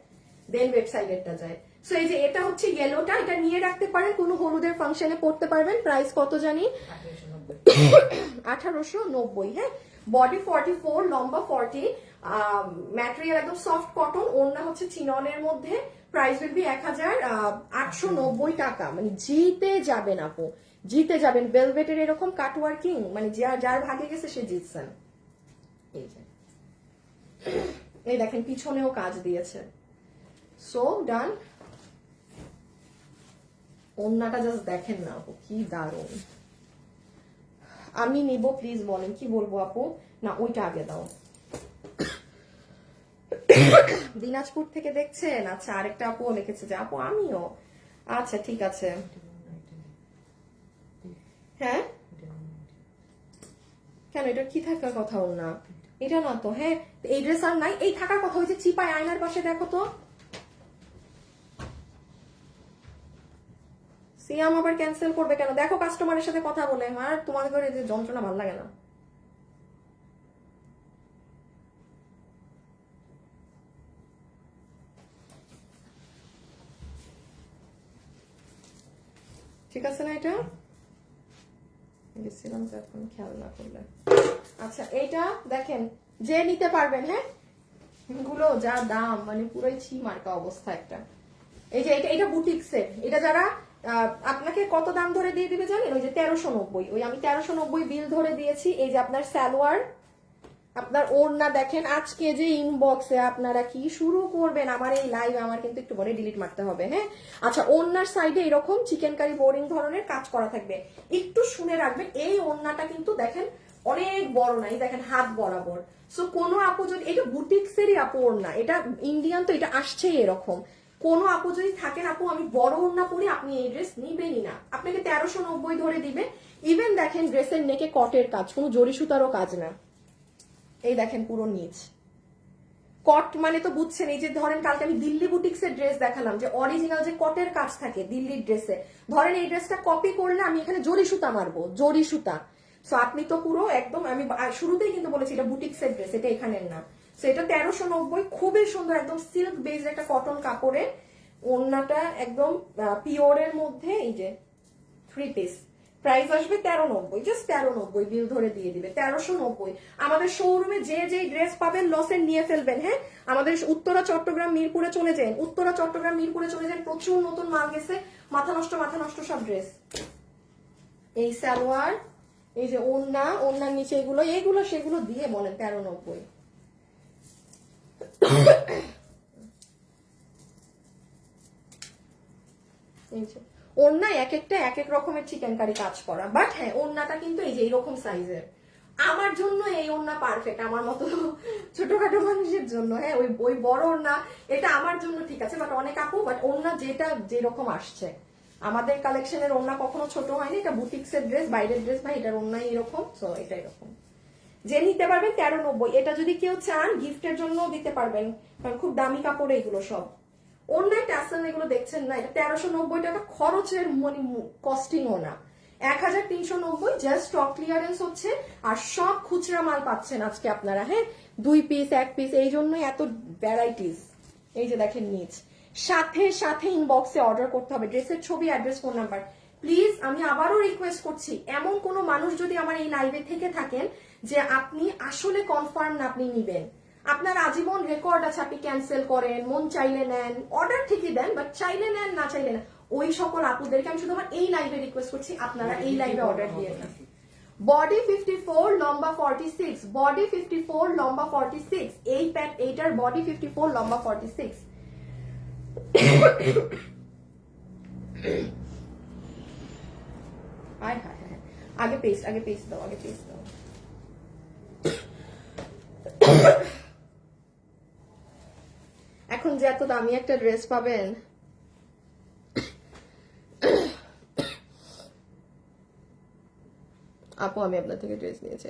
Speaker 1: দেন ওয়েবসাইটেরটা যায়। সো এই যে এটা হচ্ছে ইয়েলোটা, এটা নিয়ে রাখতে পারেন, কোনো হলুদের ফাংশনে পড়তে পারবেন। প্রাইস কত জানি 1890। হ্যাঁ, বডি 44, লম্বা 40, ম্যাটেরিয়াল একদম সফট কটন, ওড়না হচ্ছে চিননের মধ্যে। প্রাইস উইল বি 1890 টাকা। মানে জিতে যাবেন আপু, জিতে যাবেন। ভেলভেটের এরকম কাট ওয়ার্কিং, মানে যার ভাগে গেছে সে জিতছেন। এই যে এই দেখেন পিছনেও কাজ দিয়েছে। সো ডান। ওড়নাটা জাস্ট দেখেন না আপু, কি দারুণ। আমি নিব, প্লিজ বলেন কি বলবো আপু? না ওইটা আগে দাও। দিনাজপুর থেকে দেখছেন? আচ্ছা, আরেকটা আপু লিখেছে যে আপু আমিও। আচ্ছা ঠিক আছে। হ্যাঁ কেন, এটা কি থাকার কথা? ওর না এটা না তো। হ্যাঁ, এই ড্রেস আর নাই, এই থাকার কথা হয়েছে চিপায়। আয়নার পাশে দেখো তো। সিয়াম আবার ক্যান্সেল করবে কেন? দেখো কাস্টমারের সাথে কথা বলে। আর তোমাদের ঘরে যে যন্ত্রণা ভালো লাগে না। ঠিক আছে না? এটা গেছিলাম তো, এখন খেয়াল না করলে। আচ্ছা এইটা দেখেন, যে নিতে পারবেন। হ্যাঁ, গুলো যা দাম, মানে পুরোই ছি মার্কা অবস্থা একটা। এই যে এটা বুটিক্সের, এটা যারা আপনাকে কত দাম ধরে দিয়ে দিবে জানেন? ওই যে 1390, ওই আমি 1390 বিল ধরে দিয়েছি। এই যে আপনার সালোয়ার, আপনার ওড়না দেখেন। আজকে যে ইনবক্সে আপনারা কি শুরু করবেন আমার এই লাইভ, আমার কিন্তু একটু পরে ডিলিট মারতে হবে। হ্যাঁ, আচ্ছা, ওড়নার সাইডে এরকম চিকেন কারি বোরিং ধরনের কাজ করা থাকবে, একটু শুনে রাখবেন। এই ওড়নাটা কিন্তু দেখেন অনেক বড় নাই, দেখেন হাত বরাবর। সো কোনো আপু যদি, এটা বুটিক্সেরই আপু ওড়না, এটা ইন্ডিয়ান তো, এটা আসছেই এরকম। কোনো আপু যদি থাকেন আপু আমি বড় ওড়না পরি, আপনি এই ড্রেস নিবেনই না, আপনাকে 1390 ধরে দিবে। ইভেন দেখেন ড্রেসের নেকে কটের কাজ, কোনো জরি সুতারও কাজ না। এই দেখেন পুরো নিচ কট, মানে তো বুঝছেন। এই যে ধরেন কালকে আমি দিল্লি বুটিক্সের ড্রেস দেখালাম, যে অরিজিনাল যে কটের কাজ থাকে দিল্লির ড্রেসে, ধরেন এই ড্রেসটা কপি করলে আমি এখানে জরি সুতা মারবো, জরি সুতা। সো আপনি তো পুরো একদম, আমি শুরুতেই কিন্তু বলেছি এটা বুটিক্সের ড্রেস, এটা এখানের না। সো এটা 1390, খুবই সুন্দর, একদম সিল্ক বেসড একটা কটন কাপড়ে। ওড়নাটা একদম পিওরের মধ্যে। এই যে 3 পিস, প্রাইস আসবে 1390, জাস্ট 1390 বিল ধরে দিয়ে দিবে 1390। আমাদের শোরুমে যে ড্রেস পাবেন লসের নিয়ে ফেলবেন। হ্যাঁ, আমাদের উত্তরা চট্টগ্রাম মিরপুরে চলে যান, উত্তরা চট্টগ্রাম মিরপুরে চলে যান, প্রচুর নতুন মাল গেছে। মাথা নষ্ট সব ড্রেস। এই সালোয়ার, এই যে ওড়না, ওড়নার নিচে এগুলো সেগুলো দিয়ে বলেন 1390। এই যে ওড়না এক একটা এক এক রকমের চিকেন কারি কাজ করা, বাট হ্যাঁ ওড়নাটা কিন্তু এই যে এইরকম সাইজের। আমার জন্য এই ওড়না পারফেক্ট, আমার মতো ছোটখাটো মানুষের জন্য। হ্যাঁ, ওই বড় ওড়না এটা আমার জন্য ঠিক আছে, বাট অনেক আপু, বাট ওড়না যেটা যেরকম আসছে, আমাদের কালেকশনের ওড়না কখনো ছোট হয়নি। এটা বুটিক্সের ড্রেস, বাইরের ড্রেস ভাই, এটার ওড়নাই এরকম। সো এটা এরকম, যে নিতে পারবেন 1390। এটা যদি কেউ চান গিফটের জন্য দিতে পারবেন, কারণ খুব দামি কাপড় এগুলো সব। অন্যায় ট্যাসেল এগুলো দেখছেন না, এটা 1390 টাকা খরচের মানে কস্টিংও না। 1390 জাস্ট স্টক ক্লিয়ারেন্স হচ্ছে, আর সব খুচরা মাল পাচ্ছেন আজকে আপনারা। হ্যাঁ, 2 পিস 1 পিস, এই জন্যই এত ভ্যারাইটিস। এই যে দেখেন নিচ, সাথে সাথে ইনবক্সে অর্ডার করতে হবে, ড্রেসের ছবি, অ্যাড্রেস, ফোন নাম্বার। প্লিজ আমি আবারও রিকোয়েস্ট করছি, এমন কোনো মানুষ যদি আমার এই লাইভে থেকে থাকেন যে আপনি আসলে কনফার্ম না আপনি নিবেন, আপনার আজীবন রেকর্ড আছে, আপনি ক্যান্সেল করেন, মন চাইলে নেন, অর্ডার ঠিকই দেন, বাট চাইলে নেন না চাইলে না, ওই সকল আপুদেরকে আমি শুধু আমার এই লাইভে রিকোয়েস্ট করছি আপনারা এই লাইভে অর্ডার দিয়ে না। বডি 54, লম্বা 46, বডি 54, লম্বা 46, এই প্যাক, এইটার বডি 54, লম্বা 46। হায় হায় হায়, আগে পেস্ট দাও, আগে পেস্ট দাও। এখন যে এত দামি একটা ড্রেস পাবেন, আপু আমি আপনার থেকে ড্রেস নিয়েছি,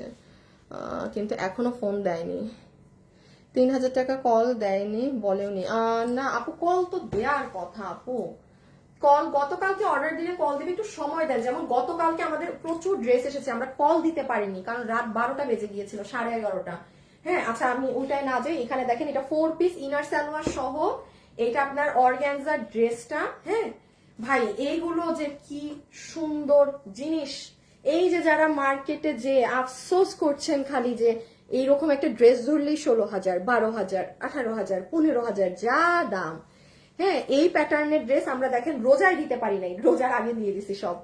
Speaker 1: কিন্তু এখনো ফোন দেয়নি। 3000 টাকা কল দেয়নি, বলেওনি। না আপু, কল তো দেওয়ার কথা আপু। কল গতকালকে অর্ডার দিলে কল দিবে, একটু সময় দেন। যেমন গতকালকে আমাদের প্রচুর ড্রেস এসেছে, আমরা কল দিতে পারিনি কারণ রাত 12টা বেজে গিয়েছিল, 11:30। হ্যাঁ আচ্ছা, আমি ওইটাই না যাই। এখানে দেখেন এটা 4 পিস ইনার সালোয়ার সহ, এটা আপনার অর্গানজার ড্রেসটা। হ্যাঁ ভাই, এইগুলো যে কি সুন্দর জিনিস। এই যে যারা মার্কেটে যে আফসোস করছেন খালি যে এইরকম একটা ড্রেস ধরলেই 16,000, 12,000, 18,000, 15,000 যা দাম। হ্যাঁ, এই প্যাটার্নের ড্রেস আমরা দেখেন রোজায় দিতে পারি নাই, রোজার আগে দিয়ে দিছি সব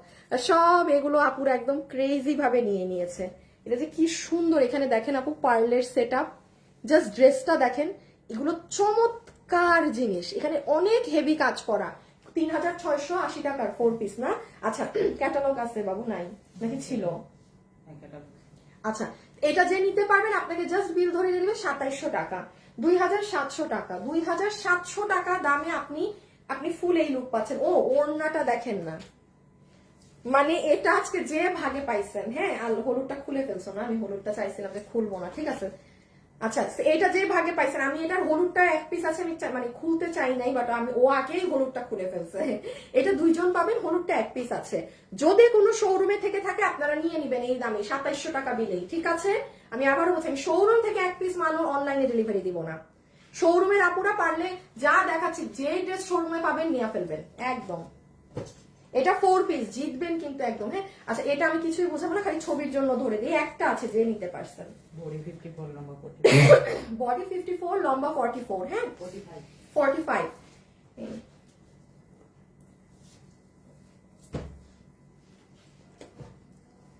Speaker 1: সব। এগুলো আপুরা একদম ক্রেজি ভাবে নিয়ে নিয়েছে। এটা যে কি সুন্দর। এখানে দেখেন আপু পার্লের সেট আপ, জাস্ট ড্রেসটা দেখেন। এগুলো চমৎকার জিনিস। এখানে অনেক হেভি কাজ করা। 3,680 টাকার 4 পিস না? আচ্ছা, ক্যাটালগ আছে বাবু? নাই নাকি ছিল? আচ্ছা, এটা যে নিতে পারবেন আপনাকে জাস্ট বিল ধরে দিবে 2700 টাকা, 2,700 টাকা। 2,700 টাকা দামে আপনি ফুল এই লুক পাচ্ছেন। ও ওড়নাটা দেখেন না, মানে এটা আজকে যে ভাগে পাইছেন। হ্যাঁ, আর হলুদটা খুলে ফেলছো না? আমি হলুদটা চাইছিলাম যে খুলবো না, ঠিক আছে। আচ্ছা, এটা যে ভাগে পাইছেন। আমি এটার হলুদটা এক পিস আছে, আমি মানে খুলতে চাই নাই, বাট ও আগেই হলুদটা খুলে ফেলছে। এটা 2 জন পাবেন, হলুদটা এক পিস আছে। যদি কোনো শোরুমে থেকে থাকে আপনারা নিয়ে নিবেন এই দামে, 2700 টাকা বিলেই, ঠিক আছে। আমি আবারও বলছি, আমি শোরুম থেকে এক পিস মাল অনলাইনে ডেলিভারি দিব না। শোরুমের আপুরা পারলে যা দেখাচ্ছি, যে ড্রেস শোরুমে পাবেন নিয়ে ফেলবেন একদম। এটা 4 পিস, জিতবেন কিন্তু একদম। হ্যাঁ আচ্ছা, এটা আমি কিছুই বুঝাবো না, খালি ছবির জন্য ধরে দিই। একটা আছে যে নিতে পারছেন। বডি 54 লম্বা 44, হ্যাঁ 45।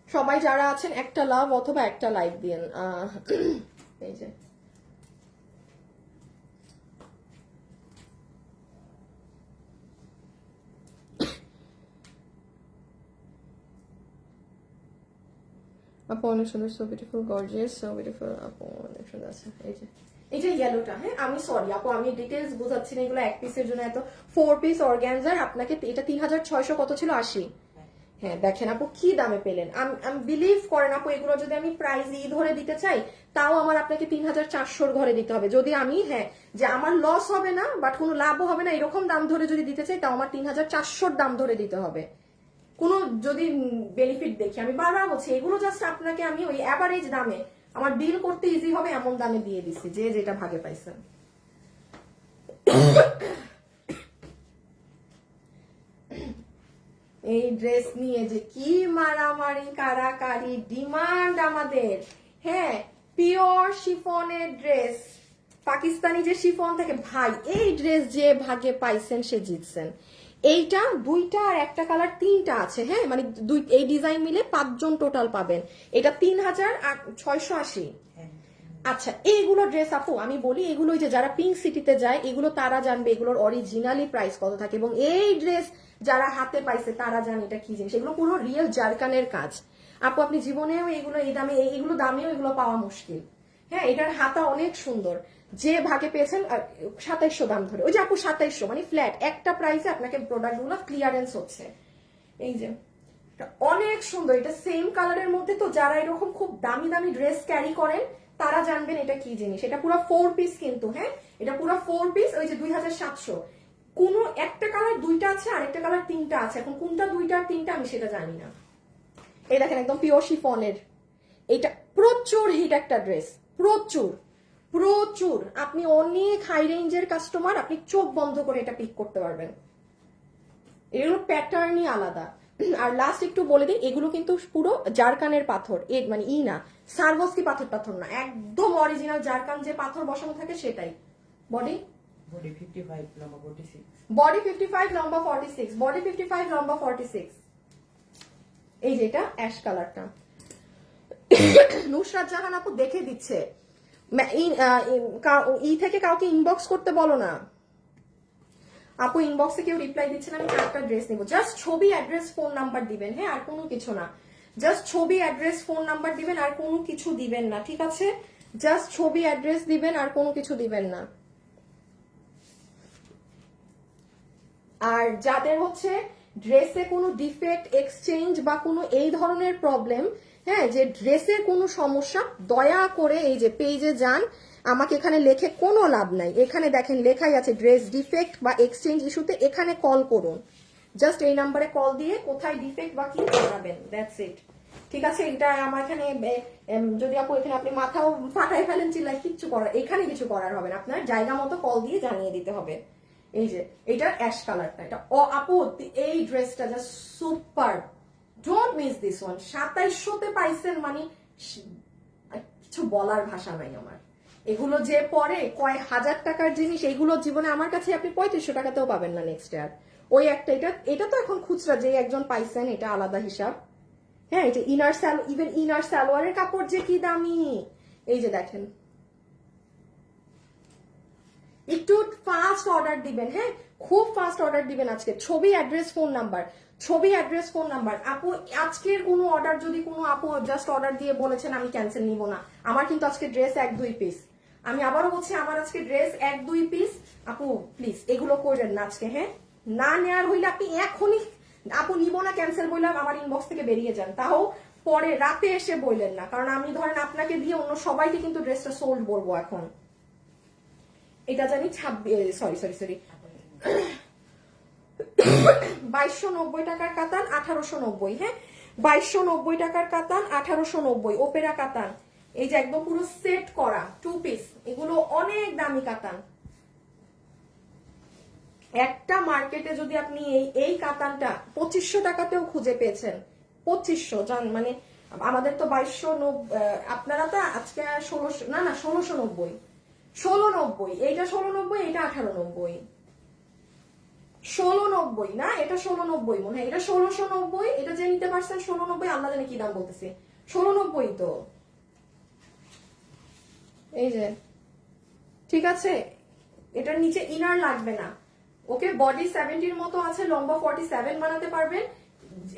Speaker 1: সবাই যারা আছেন একটা লাভ অথবা একটা লাইক দিন। এই যে আপু অনেক সুন্দর, so beautiful, gorgeous, so beautiful. আপু অনেক সুন্দর আছে। এই যে ইয়েলোটা, হ্যাঁ আমি সরি আপু, আমি ডিটেলস বোঝাচ্ছি না, এগুলো এক পিসের জন্য এত। 4 পিস অর্গানজার, আপনাকে এটা 3,600 কত ছিল? 80। হ্যাঁ দেখেন আপু কি দামে পেলেন। আমি বিলিভ করেন আপু, এগুলো যদি আমি প্রাইস ধরে দিতে চাই তাও আমার আপনাকে 3,400 ঘরে দিতে হবে। যদি আমি, হ্যাঁ যে আমার লস হবে না বাট কোনো লাভও হবে না এরকম দাম ধরে যদি দিতে চাই, তাও আমার 3,400 দাম ধরে দিতে হবে। কোনো যদি বেনিফিট দেখি, আমি বারবার বলছি এগুলো জাস্ট আপনাকে আমি ওই অ্যাভারেজ দামে, আমার বিল করতে ইজি হবে এমন দামে দিয়ে দিচ্ছি, যে যেটা ভাগে পাইছেন। এই ড্রেস নিয়ে যে কি মারামারি কারাকারি, ডিমান্ড আমাদের। হ্যাঁ, পিওর শিফনের ড্রেস, পাকিস্তানি যে শিফন থেকে, ভাই এই ড্রেস যে ভাগে পাইছেন সে জিতছেন। এইটা 2টা আর একটা কালার 3টা আছে। হ্যাঁ মানে এই ডিজাইন মিলে 5 জন টোটাল পাবেন। এটা 3,680। আচ্ছা, এইগুলো ড্রেস আপু আমি বলি, এগুলো যে যারা পিঙ্ক সিটিতে যায় এগুলো তারা জানবে এগুলোর অরিজিনালি প্রাইস কত থাকে, এবং এই ড্রেস যারা হাতে পাইছে তারা জানে এটা কি জিনিস। এগুলো পুরো রিয়েল জারকানের কাজ আপু, আপনি জীবনেও এগুলো এই দামে, এইগুলো দামেও এগুলো পাওয়া মুশকিল। হ্যাঁ, এটার হাতা অনেক সুন্দর। যে ভাগে পেয়েছেন 2700 দাম ধরে, ওই যে আপু 2700 মানে ফ্ল্যাট একটা প্রাইসে আপনাকে প্রোডাক্টগুলো ক্লিয়ারেন্স হচ্ছে। এই যে অনেক সুন্দর, এটা সেম কালারের মধ্যে। তো যারা এরকম খুব দামি দামি ড্রেস ক্যারি করেন তারা জানবেন এটা কি জিনিস। এটা পুরো 4 পিস কিন্তু। হ্যাঁ, এটা পুরো 4 পিস। ওই যে 2,700, কোনো একটা কালার 2টা আছে, আরেকটা কালার 3টা আছে। এখন কোনটা 2টা আর 3টা আমি সেটা জানি না। এই দেখেন একদম পিওর শিফনের, এটা প্রচুর হিট একটা ড্রেস, প্রচুর প্রচুর। আপনি অনেক হাই রেঞ্জের কাস্টমার, আপনি চোখ বন্ধ করে এটা পিক করতে পারবেন। এগুলো প্যাটার্নই আলাদা। আর লাস্ট একটু বলে দিই, এগুলো কিন্তু পুরো জারকানের পাথর, মানে না সারভস্কি পাথর না, একদম অরিজিনাল জারকান যে পাথর বসানো থাকে সেটাই। বডি 55 লম্বা 46, বডি 55 লম্বা 46, বডি 55 লম্বা 46। এই যে এটা অ্যাশ কালারটা। নুসরাত জাহান আপু দেখে দিচ্ছে। থেকে কাউকে ইনবক্স করতে বলো না আপু, ইনবক্সে কেউ রিপ্লাই দিচ্ছে না। আমি একটা ড্রেস নিব, জাস্ট ছবি, অ্যাড্রেস, ফোন নাম্বার দিবেন। হ্যাঁ, আর কোনো কিছু না, জাস্ট ছবি, অ্যাড্রেস, ফোন নাম্বার দিবেন, আর কোনো কিছু দিবেন না, ঠিক আছে। জাস্ট ছবি, অ্যাড্রেস দিবেন, আর কোনো কিছু দিবেন না। আর যাদের হচ্ছে ড্রেসে কোনো ডিফেক্ট এক্সচেঞ্জ বা কোনো এই ধরনের প্রবলেম, হ্যাঁ, যে ড্রেসের কোনো সমস্যা, দয়া করে এই যে পেজে যান, আমাকে এখানে লেখে কোনো লাভ নাই, এখানে দেখেন লেখাই আছে ড্রেস ডিফেক্ট বা এক্সচেঞ্জ ইস্যুতে এখানে কল করুন, জাস্ট এই নাম্বারে কল দিয়ে কোথায় ডিফেক্ট বা কি জানাবেন, দ্যাটস ইট। ঠিক আছে, এটা আমার এখানে যদি আপু এখানে আপনি মাথাও ফাটাই ফেলেন চিল্লাই, কিচ্ছু করার, এখানে কিছু করার হবে না, আপনার জায়গা মতো কল দিয়ে জানিয়ে দিতে হবে। এই যে এটা অ্যাশ কালারটা, এটা আপু এই ড্রেসটা just super, don't miss this one. 2700-তে পাইছেন মানে কিছু বলার ভাষা নাই আমার। এগুলো যে পরে কয় হাজার টাকার জিনিস, এগুলো জীবনে আমার কাছে আপনি 3500 টাকাতেও পাবেন না নেক্সট ইয়ার। ওই একটা এটা তো এখন খুচরা যে একজন পাইছেন এটা আলাদা হিসাব। হ্যাঁ, এটা ইনার সালোয়ারের কাপড় যে কি দামি, এই যে দেখেন, একটু ফাস্ট অর্ডার দিবেন, হ্যাঁ খুব ফাস্ট অর্ডার দিবেন আজকে। ছবি অ্যাড্রেস ফোন নাম্বার, ছবি অ্যাড্রেস ফোন নাম্বার। আপু আজকের কোনো অর্ডার যদি কোনো আপু জাস্ট অর্ডার দিয়ে বলেছেন আমি ক্যান্সেল নিব না, আমার কিন্তু আজকে ড্রেস 1-2 পিস, আমি আবারও বলছি আমার আজকে ড্রেস 1-2 পিস, আপু প্লিজ এগুলো করবেন না আজকে। হ্যাঁ, না নেওয়ার হইলে আপনি এখনই আপু নিব না ক্যান্সেল বললাম আমার ইনবক্স থেকে বেরিয়ে যান, তাও পরে রাতে এসে বললেন না, কারণ আমি ধরেন আপনাকে দিয়ে অন্য সবাইকে কিন্তু ড্রেসটা সোল্ড বলবো এখন। এটা জানি 2290 টাকার কাতান 1890, হ্যাঁ 2290 টাকার কাতান 1890, ওপেরা কাতান, এই যে একদম পুরো সেট করা 2 পিস, এগুলো অনেক দামি কাতান। একটা মার্কেটে যদি আপনি এই কাতানটা 2500 টাকাতেও খুঁজে পেয়েছেন, 2500 জান মানে আমাদের তো 2290, আপনারা তো আজকে 1600 না 1690, 1690, এইটা 1690, এইটা 1890, 1690 না এটা 1690 মনে হয়, এটা 1690, এটা যে নিতে পারছেন 1690, আল্লাহ জানে কি দাম বলতেছে, 1690 তো। এই যে ঠিক আছে, এটার নিচে ইনার লাগবে না, ওকে বডি 70-র মতো আছে, লম্বা 47 বানাতে পারবেন,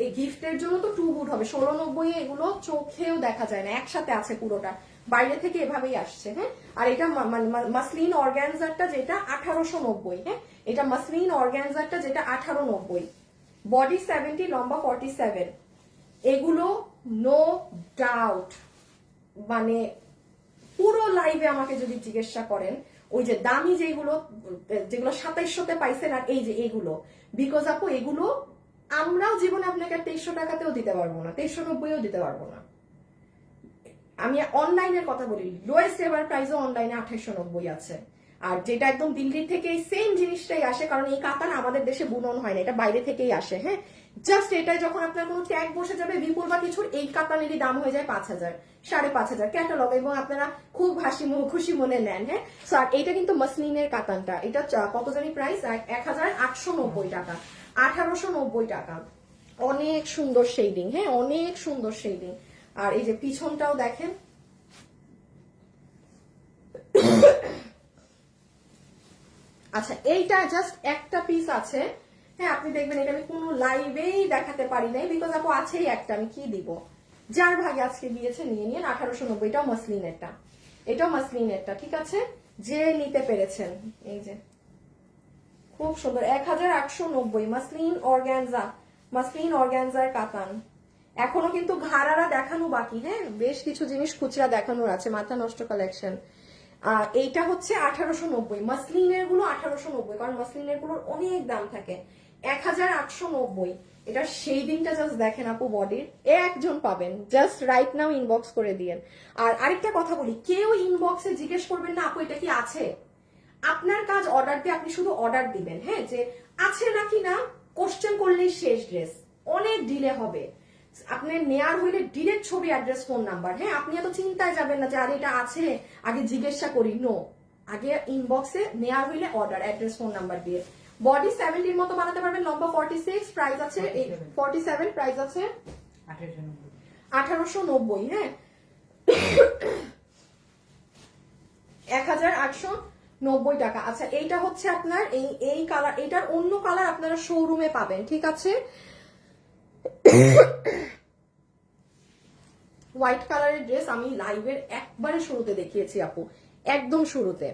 Speaker 1: এই গিফটের জন্য তো টু গুড হবে। 1690 এগুলো চোখেও দেখা যায় না, একসাথে আছে পুরোটা, বাইরে থেকে এভাবেই আসছে। হ্যাঁ, আর এটা মাসলিন অর্গানজারটা যেটা 1890, হ্যাঁ এটা মাসলিন অর্গানজারটা যেটা 1890, বডি 70, লম্বা 47, এগুলো নো ডাউট মানে পুরো লাইভে আমাকে যদি জিজ্ঞাসা করেন ওই যে দামি যেগুলো 2700-তে পাইছেন আর এই যে এগুলো, বিকজ আপু এগুলো আমরাও জীবনে আপনাকে 2300 টাকাতেও দিতে পারবো না, 2390-ও দিতে পারবো না। আমি অনলাইনের কথা বলি, লোয়েস্ট এভার প্রাইসও অনলাইনে 2890 আছে, আর যেটা একদম দিল্লি থেকে এই সেম জিনিসটাই আসে, কারণ এই কাতান আমাদের দেশে বুনন হয় না, এটা বাইরে থেকেই আসে। হ্যাঁ, জাস্ট এটাই যখন আপনার কোনো ট্যাগ বসে যাবে বিপুল বা কিছুর, এই কাতানেরই দাম হয়ে যায় 5000, 5500 ক্যাটালগ, এবং আপনারা খুব খুশি মনে নেন। হ্যাঁ, সো আর এইটা কিন্তু মাসলিনের কাতানটা, এটা কত জানি প্রাইস 1890 টাকা, 1890 টাকা, অনেক সুন্দর শেডিং, হ্যাঁ অনেক সুন্দর শেডিং। আর এই যে পিছনটাও দেখেন, আচ্ছা এইটা জাস্ট একটা পিস আছে, হ্যাঁ আপনি দেখবেন এটা আমি কোনো লাইভেই দেখাতে পারি নাই, বিকজ আপু আছেই একটা, আমি কি দিব, যার ভাগে আজকে দিয়েছে নিয়ে নিন। 1890, এটাও মাসলিনেরটা, এটাও মাসলিনেরটা, ঠিক আছে যে নিতে পেরেছেন। এই যে খুব সুন্দর 1890, মাসলিন অর্গানজা, মাসলিন অর্গানজার কাতান, এখনো কিন্তু ঘাড়ারা দেখানো বাকি, হ্যাঁ বেশ কিছু জিনিস খুচরা দেখানোর আছে, মাথা নষ্ট কালেকশন। এইটা হচ্ছে 1890, মাসলিনের গুলো 1890, কারণ মাসলিনের গুলোর অনেক দাম থাকে। 1890, এটা শেডিংটা জাস্ট দেখেন আপু, বডির একজন পাবেন, জাস্ট রাইট নাও ইনবক্স করে দিয়েন। আর আরেকটা কথা বলি, কেউ ইনবক্সে জিজ্ঞেস করবেন না আপু এটা কি আছে, আপনার কাজ অর্ডার দিয়ে আপনি শুধু অর্ডার দিবেন, হ্যাঁ যে আছে নাকি না, কোশ্চেন করলেই শেষ, ড্রেস অনেক ডিলে হবে। আপনি নেয়ার হইলে ডিরেক্ট ছবি অ্যাড্রেস ফোন নাম্বার, হ্যাঁ আপনি এত চিন্তায় যাবেন না যে আরে এটা আছে আগে জিজ্ঞাসা করি, নো, আগে ইনবক্সে নেয়ার হইলে অর্ডার অ্যাড্রেস ফোন নাম্বার দিয়ে। বডি 70-র মতো বানাতে পারবেন, লম্বা 46, প্রাইস আছে 47, প্রাইস আছে 1890, হ্যাঁ 1890 টাকা। আচ্ছা এইটা হচ্ছে আপনার এই কালার, এটার অন্য কালার আপনারা শোরুমে পাবেন, ঠিক আছে হোয়াইট কালারের ড্রেস আমি লাইভের একবারে শুরুতে দেখিয়েছি আপু, একদম শুরুতে।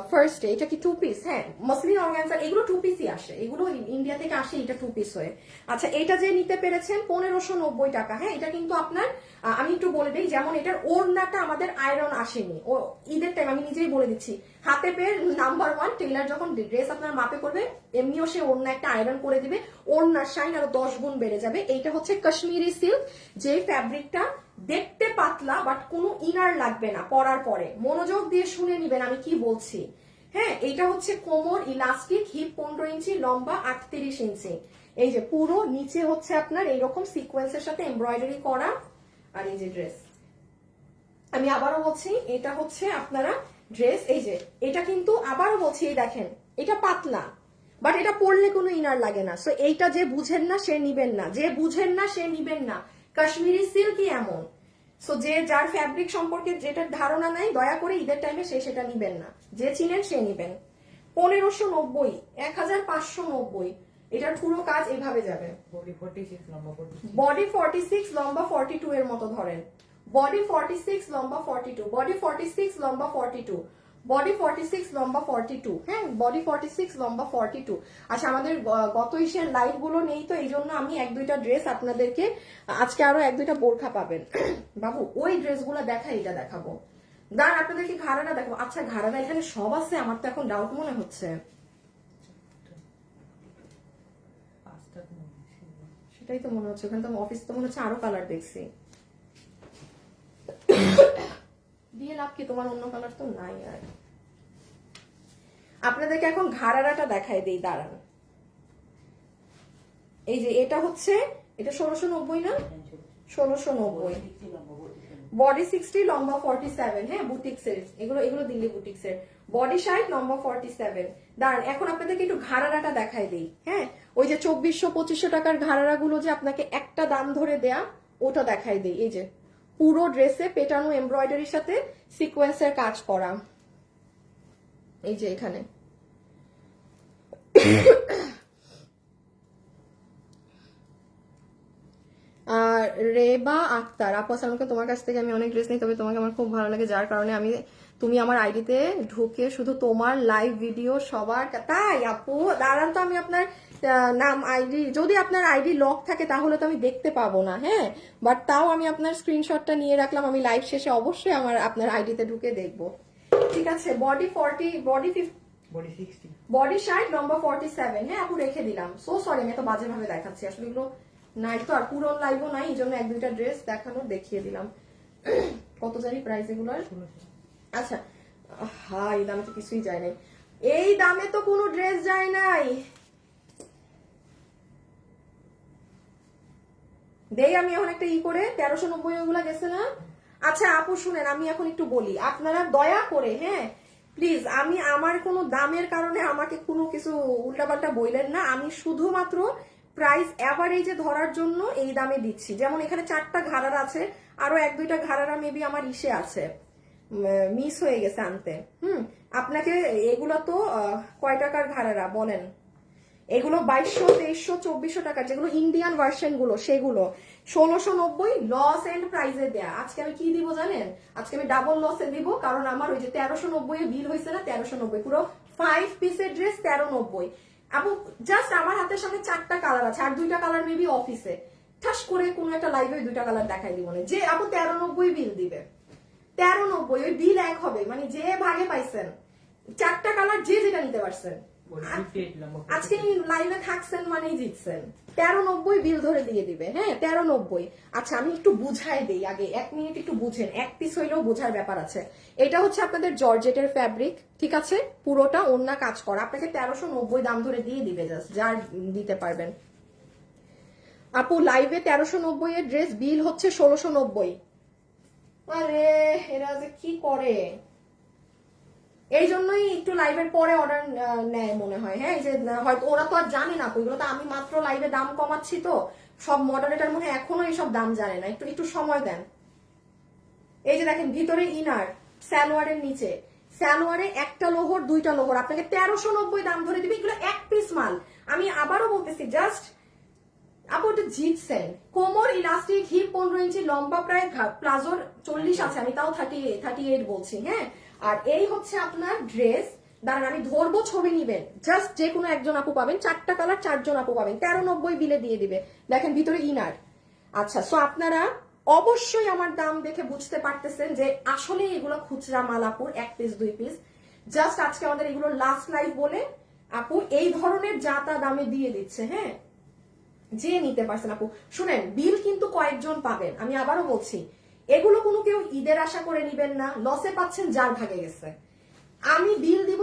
Speaker 1: ফার্স্টে এটা কি 2 পিস? হ্যাঁ, মসলিন অর্গানজা এগুলো 2 পিসই আসে, এগুলো ইন্ডিয়া থেকে আসে, এটা 2 পিস হয়ে। আচ্ছা, এটা যে নিতে পেরেছেন 1590 টাকা। হ্যাঁ, এটা কিন্তু আপনার আমি একটু বলে দিই, যেমন এটার ওড়নাটা আমাদের আয়রন আসেনি, ও ঈদের টাইম আমি নিজেই বলে দিচ্ছি, হাতে পেয়ে নাম্বার 1 টেলার যখন ড্রেস আপনার মাপে করবে এমনিও সে ওড়না একটা আয়রন করে দিবে, ওড়নার শাইন আরো 10 গুণ বেড়ে যাবে। এইটা হচ্ছে কাশ্মীরি সিল্ক, যে ফ্যাব্রিকটা দেখতে পাতলা বাট কোনো ইনার লাগবে না পরার পরে, মনোযোগ দিয়ে শুনে নিবেন আমি কি বলছি। হ্যাঁ, এটা হচ্ছে কোমর ইলাস্টিক, হিপ 15 ইঞ্চি, লম্বা 38 ইঞ্চি। এই যে পুরো নিচে হচ্ছে আপনার এইরকম সিকোয়েন্সের সাথে এমব্রয়ডারি করা, আর এই যে ড্রেস। আমি আবারও বলছি, এটা হচ্ছে আপনারা ড্রেস, এই যে এটা কিন্তু আবারও বলছি, এই দেখেন এটা পাতলা বাট এটা পরলে কোনো ইনার লাগে না। সো এইটা যে বুঝেন না সে নিবেন না, যে বুঝেন না সে নিবেন না। কাশ্মীরি সিল্কই এমন। সো যে যার ফ্যাব্রিক সম্পর্কে যেটার ধারণা নাই, দয়া করে ঈদের টাইমে সে সেটা নিবেন না, যে চিনেন সে নিবেন। 1590, 1590, এটার পুরো কাজ এভাবে যাবে। বডি 46 লম্বা 42 এর মতো ধরেন, বডি 46 লম্বা 42, বডি 46 লম্বা 42, বডি 46 লম্বা 42। হ্যাঁ, বডি 46 লম্বা 42। আচ্ছা, আমাদের গত ইসের লাইভ গুলো নেই, তো এই জন্য আমি 1-2টা ড্রেস আপনাদেরকে আজকে, আরো 1-2টা বোরখা পাবেন। বাবু ওই ড্রেসগুলো দেখা, এটা দেখাবো, দাঁড়ান আপনাদেরকে ঘাড়াটা দেখাবো। আচ্ছা, ঘাড়াটা এখানে সব আছে, আমার তো এখন ডাউট মনে হচ্ছে। সেটাই তো মনে হচ্ছে, ওখানে তো অফিস তো মনে হচ্ছে আরো কালার দেখছি। দিয়ে লাভ কি, তোমার অন্য কালার তো নাই। আর আপনাদেরকে এখন ঘাড়ারাটা দেখাই দেই, দাঁড়ান। এই যে এটা হচ্ছে, এটা 1690 না, 1690, বডি 60 লম্বা 47। হ্যাঁ, বুটিক্সের এগুলো, এগুলো দিল্লি বুটিক্সের। বডি 60 লম্বা 47। দাঁড়ান, এখন আপনাদেরকে একটু ঘাড়ারাটা দেখাই দেই। হ্যাঁ, ওই যে 2400-2500 টাকার ঘাড়ারা গুলো যে আপনাকে একটা দাম ধরে দেয়া, ওটা দেখাই দেই। এই যে পুরো ড্রেসে পেটানো এমব্রয়ডারির সাথে সিকোয়েন্সের কাজ করা, এই যে এখানে। আর রেবা আক্তার আপু, আসসালামকে, তোমার কাছ থেকে আমি অনেক ড্রেস নিই, তবে তোমাকে আমার খুব ভালো লাগে, যার কারণে আমি, তুমি আমার আইডিতে ঢুকে শুধু তোমার লাইভ ভিডিও সবার। তাই আপু, দাঁড়ান তো, আমি আপনার নাম, আইডি, যদি আপনার আইডি লক থাকে তাহলে তো আমি দেখতে পাবো না। হ্যাঁ, বাট তাও আমি আপনার স্ক্রিনশটটা নিয়ে রাখলাম, আমি লাইভ শেষে অবশ্যই আপনার আইডিতে ঢুকে দেখবো। ঠিক আছে, বডি 40, বডি 50, বডি 60, বডি 60 লম্বা 47। হ্যাঁ আপু, রেখে দিলাম। সো সরি, আমি এত বাজে ভাবে দেখাচ্ছি, আসলে এগুলো নাই তো, আর পুরো লাইভও নাই, এই জন্য 1-2টা ড্রেস দেখানো দেখিয়ে দিলাম। কত জানি প্রাইস এগুলোর? আচ্ছা, হ্যাঁ, এই দামে তো কিছুই যায় নাই, এই দামে তো কোনো ড্রেস যায় নাই। দেই আমি এখন একটা করে 1390 ওগুলা গেছে না। আচ্ছা আপু শুনেন, আমি এখন একটু বলি, আপনারা দয়া করে, হ্যাঁ প্লিজ, আমি আমার কোনো দামের কারণে আমাকে কোনো কিছু উল্টাপাল্টা বললেন না, আমি শুধুমাত্র প্রাইস অ্যাভারেজে ধরার জন্য এই দামে দিচ্ছি। যেমন এখানে 4টা ঘাড়ার আছে, আরো 1-2টা ঘাড়ারা মেবি আমার ইসে আছে, মিস হয়ে গেছে আনতে। আপনাকে এগুলো তো কয় টাকার ঘাড়ারা বলেন? এগুলো 2200, 2300, 2400 টাকার, যেগুলো ইন্ডিয়ান ভার্সন গুলো সেগুলো 1690 লস এন্ড প্রাইজে দেয়া। আজকে আমি কি দিব জানেন? আজকে আমি ডাবল লসে দিব, কারণ আমার ওই যে 1390 এ বিল হয়েছে না, 1390 পুরো 5 পিসের ড্রেস 1390। আপু জাস্ট আমার হাতের সামনে 4টা কালার আছে, আর 2টা কালার মেবি অফিসে, ঠাস করে কোনো একটা লাইভে 2টা কালার দেখাই দিব না, যে আপু 1390 বিল দিবে, 1390 ওই বিল এক হবে, মানে যে ভাগে পাইছেন 4টা কালার, যে যেটা নিতে পারছেন, আজকে লাইভে থাকছেন মানেই জিতছেন। 1390 বিল ধরে দিয়ে দিবে। হ্যাঁ, 1390। আচ্ছা, আমি একটু বুঝাই দেই আগে, 1 মিনিট একটু বুঝেন, 1 পিস হইলেও বোঝার ব্যাপার আছে। এটা হচ্ছে আপনাদের জর্জেটের ফ্যাব্রিক, ঠিক আছে, পুরোটা ওন্না কাজ করা, আপনাকে 1390 দাম ধরে দিয়ে দিবে, জাস্ট যার দিতে পারবেন। আপু লাইভে 1390 এর ড্রেস বিল হচ্ছে 1690। আরে এরা যে কি করে, এই জন্যই একটু লাইভের পরে অর্ডার নেয় মনে হয়। হ্যাঁ, যে হয়তো ওরা তো আর জানে না, ওইগুলো তো আমি মাত্র লাইভে দাম কমাচ্ছি, তো সব মডারেটার মনে হয় এখনো এইসব দাম জানে না, একটু একটু সময় দেন। এই যে দেখেন, ভিতরে ইনার, সালোয়ারের নিচে, সালোয়ারে 1টা লোহর 2টা লোহর, আপনাকে 1390 দাম ধরে দিবে। এগুলো 1 পিস মাল, আমি আবারও বলতেছি, জাস্ট আপু এটা জিতছেন। কোমর ইলাস্টিক, হিপ 15 ইঞ্চি, লম্বা প্রায় প্লাজোর 40 আছে, আমি তাও 38 বলছি। হ্যাঁ, আর এই হচ্ছে আপনার ড্রেস। দাঁড়ান আমি ধরবো, ছবি নিবেন, জাস্ট যে কোনো একজন আপু পাবেন, 4টা কালার 4জন আপু পাবেন, 1390 বিলে দিয়ে দিবে। দেখেন ভিতরে ইনার। আচ্ছা, সো আপনারা অবশ্যই আমার দাম দেখে বুঝতে পারতেছেন যে আসলে এগুলো খুচরা মাল আপুর, 1 পিস 2 পিস। জাস্ট আজকে আমাদের এগুলো লাস্ট লাইভ বলে আপু এই ধরনের যা তা দামে দিয়ে দিচ্ছে। হ্যাঁ, যে নিতে পারছেন আপু শুনেন, বিল কিন্তু কয়েকজন পাবেন, আমি আবারও বলছি, এগুলো কোনো কেউ ঈদের আশা করে নিবেন না, লসে পাচ্ছেন যার ভাগে গেছে। আমি বিল দিব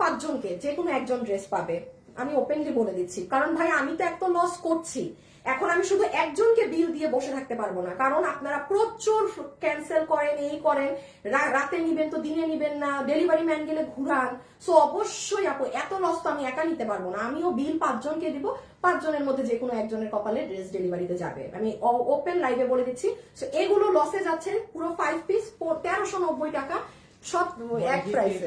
Speaker 1: 5 জনকে, যে কোনো একজন ড্রেস পাবে, আমি ওপেনলি বলে দিচ্ছি। কারণ ভাই আমি তো একটা লস করছি, এখন আমি শুধু একজনকে বিল দিয়ে বসে থাকতে পারবো না, কারণ আপনারা প্রচুর ক্যান্সেল করেন, এই করেন, রাতে নিবেন তো দিনে নিবেন না, ডেলিভারি ম্যান গেলে ঘুরান। সো অবশ্যই আপু এত লস তো আমি একা নিতে পারবো না, আমিও বিল 5 জনকে দিব, 5 জনের মধ্যে যে কোনো একজনের কপালে ড্রেস ডেলিভারিতে যাবে, আমি ওপেন লাইভে বলে দিচ্ছি। সো এগুলো লসে যাচ্ছে পুরো 5 পিস 1390 টাকা, সব এক প্রাইসে।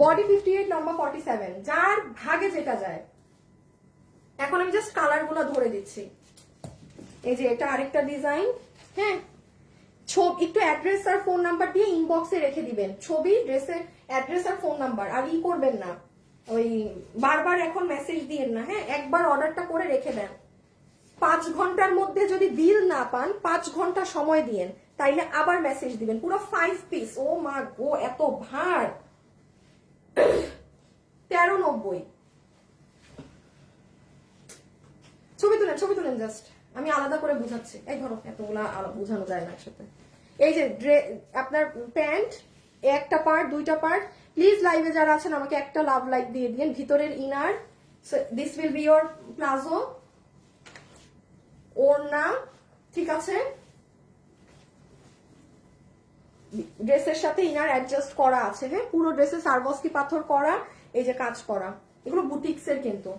Speaker 1: বডি 58, লম্বা 47, যার ভাগে যেটা যায়। এখন আমি জাস্ট কালার গুলো ধরে দিচ্ছি। এই যে এটা আরেকটা ডিজাইন। হ্যাঁ, ছবি একটু অ্যাড্রেস আর ফোন নাম্বার দিয়ে ইনবক্সে রেখে দিবেন, ছবি, ড্রেসের অ্যাড্রেস আর ফোন নাম্বার, আর ই করবেন না, ওই বারবার এখন মেসেজ দিয়েন না। হ্যাঁ, একবার অর্ডারটা করে রেখে দেন। 5 ঘন্টার মধ্যে যদি বিল না পান, 5 ঘন্টা সময় দিয়েন, তাইলে আবার মেসেজ দিবেন। পুরো 5 পিস। ও মা গো, এত ভার। 1390। ছবি তুলেন, ছবি তুলেন, জাস্ট আমি আলাদা করে বুঝাচ্ছি। এই ধরো, এতগুলা বুঝানো যায় না একসাথে। এই যে আপনার প্যান্ট, একটা পার্ট, 2টা পার্ট। প্লিজ লাইভে যারা আছেন আমাকে একটা লাভ লাইক দিয়ে দিন। ভিতরের inner, this will be your palazzo, ওড়না, ঠিক আছে, ড্রেসের সাথে ইনার অ্যাডজাস্ট করা আছে। হ্যাঁ, পুরো ড্রেসে সারবস্কি পাথর করা, এই যে কাজ করা, এগুলো বুটিক্স এর কিন্তু।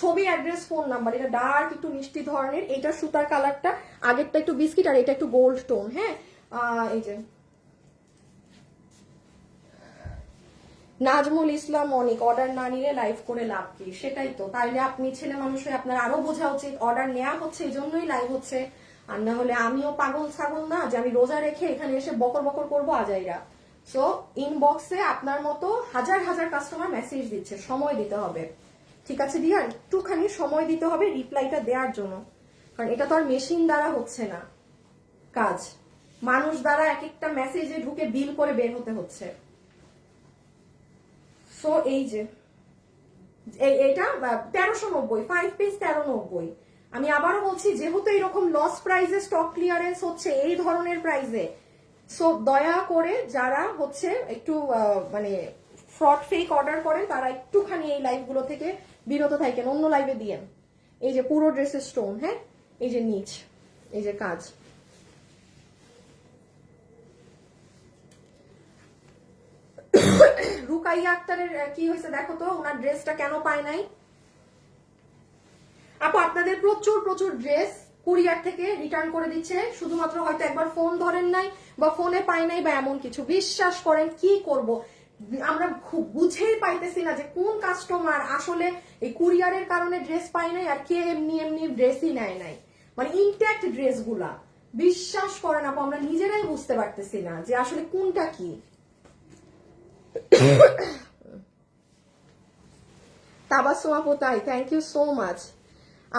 Speaker 1: ছবি, অ্যাড্রেস, ফোন নাম্বার। এটা ডার্ক একটু মিষ্টি ধরনের, এটা সুতার কালারটা, আগেরটা একটু বিস্কিট আর এটা একটু গোল্ড টোন। হ্যাঁ, এই যে নাজমুল ইসলাম অনেক, অর্ডার না নিলে লাইভ করে লাভ কি? সেটাই তো, তাইলে আপনি ছেলে মানুষ হয়ে আপনার আরো বোঝা উচিত, অর্ডার নেওয়া হচ্ছে এই জন্যই লাইভ হচ্ছে, আর না হলে আমিও পাগল ছাগল না যে আমি রোজা রেখে এখানে এসে বকর বকর করবো আজাইরা। সো ইনবক্সে আপনার মতো হাজার হাজার কাস্টমার মেসেজ দিচ্ছে, সময় দিতে হবে, ঠিক আছে ডিয়ার, একটুখানি সময় দিতে হবে রিপ্লাইটা দেওয়ার জন্য, কারণ এটা তো আর মেশিন দ্বারা হচ্ছে না কাজ, মানুষ দ্বারা এক একটা মেসেজে ঢুকে বিল করে বের হতে হচ্ছে। সো এই যে এইটা 1390, 5 পিস 1390। আমি আবারও বলছি, যেহেতু এরকম লস প্রাইসে স্টক ক্লিয়ারেন্স হচ্ছে এই ধরনের প্রাইসে, সো দয়া করে যারা হচ্ছে একটু মানে ফ্রড ফেক অর্ডার করেন, তারা একটুখানি এই লাইভগুলো থেকে বিরত থাকেন, অন্য লাইভে দিয়েন। এই যে পুরো ড্রেসের স্টোন। হ্যাঁ, এই যে নিচ, এই যে কাজ। রুকাইয়া আক্তারের কি হয়েছে দেখো তো, ওনার ড্রেসটা কেন পায় নাই আপু? আপনাদের প্রচুর প্রচুর ড্রেস কুরিয়ার থেকে রিটার্ন করে দিচ্ছে, শুধুমাত্র হয়তো একবার ফোন ধরেন নাই বা ফোনে পাই নাই বা এমন কিছু। বিশ্বাস করেন, কি করব, আমরা খুব বুঝেই পাইতেছি না যে কোন কাস্টমার আসলে এই কুরিয়ারের কারণে ড্রেস পায় নাই আর কে এমনি এমনি ড্রেসই নেয় নাই, মানে ইনট্যাক্ট ড্রেসগুলা। বিশ্বাস করেন আপু, আমরা নিজেরাই বুঝতে পারতেছি না যে আসলে কোনটা কি। তাবাসসুম আপু, তাই, থ্যাংক ইউ সো মাচ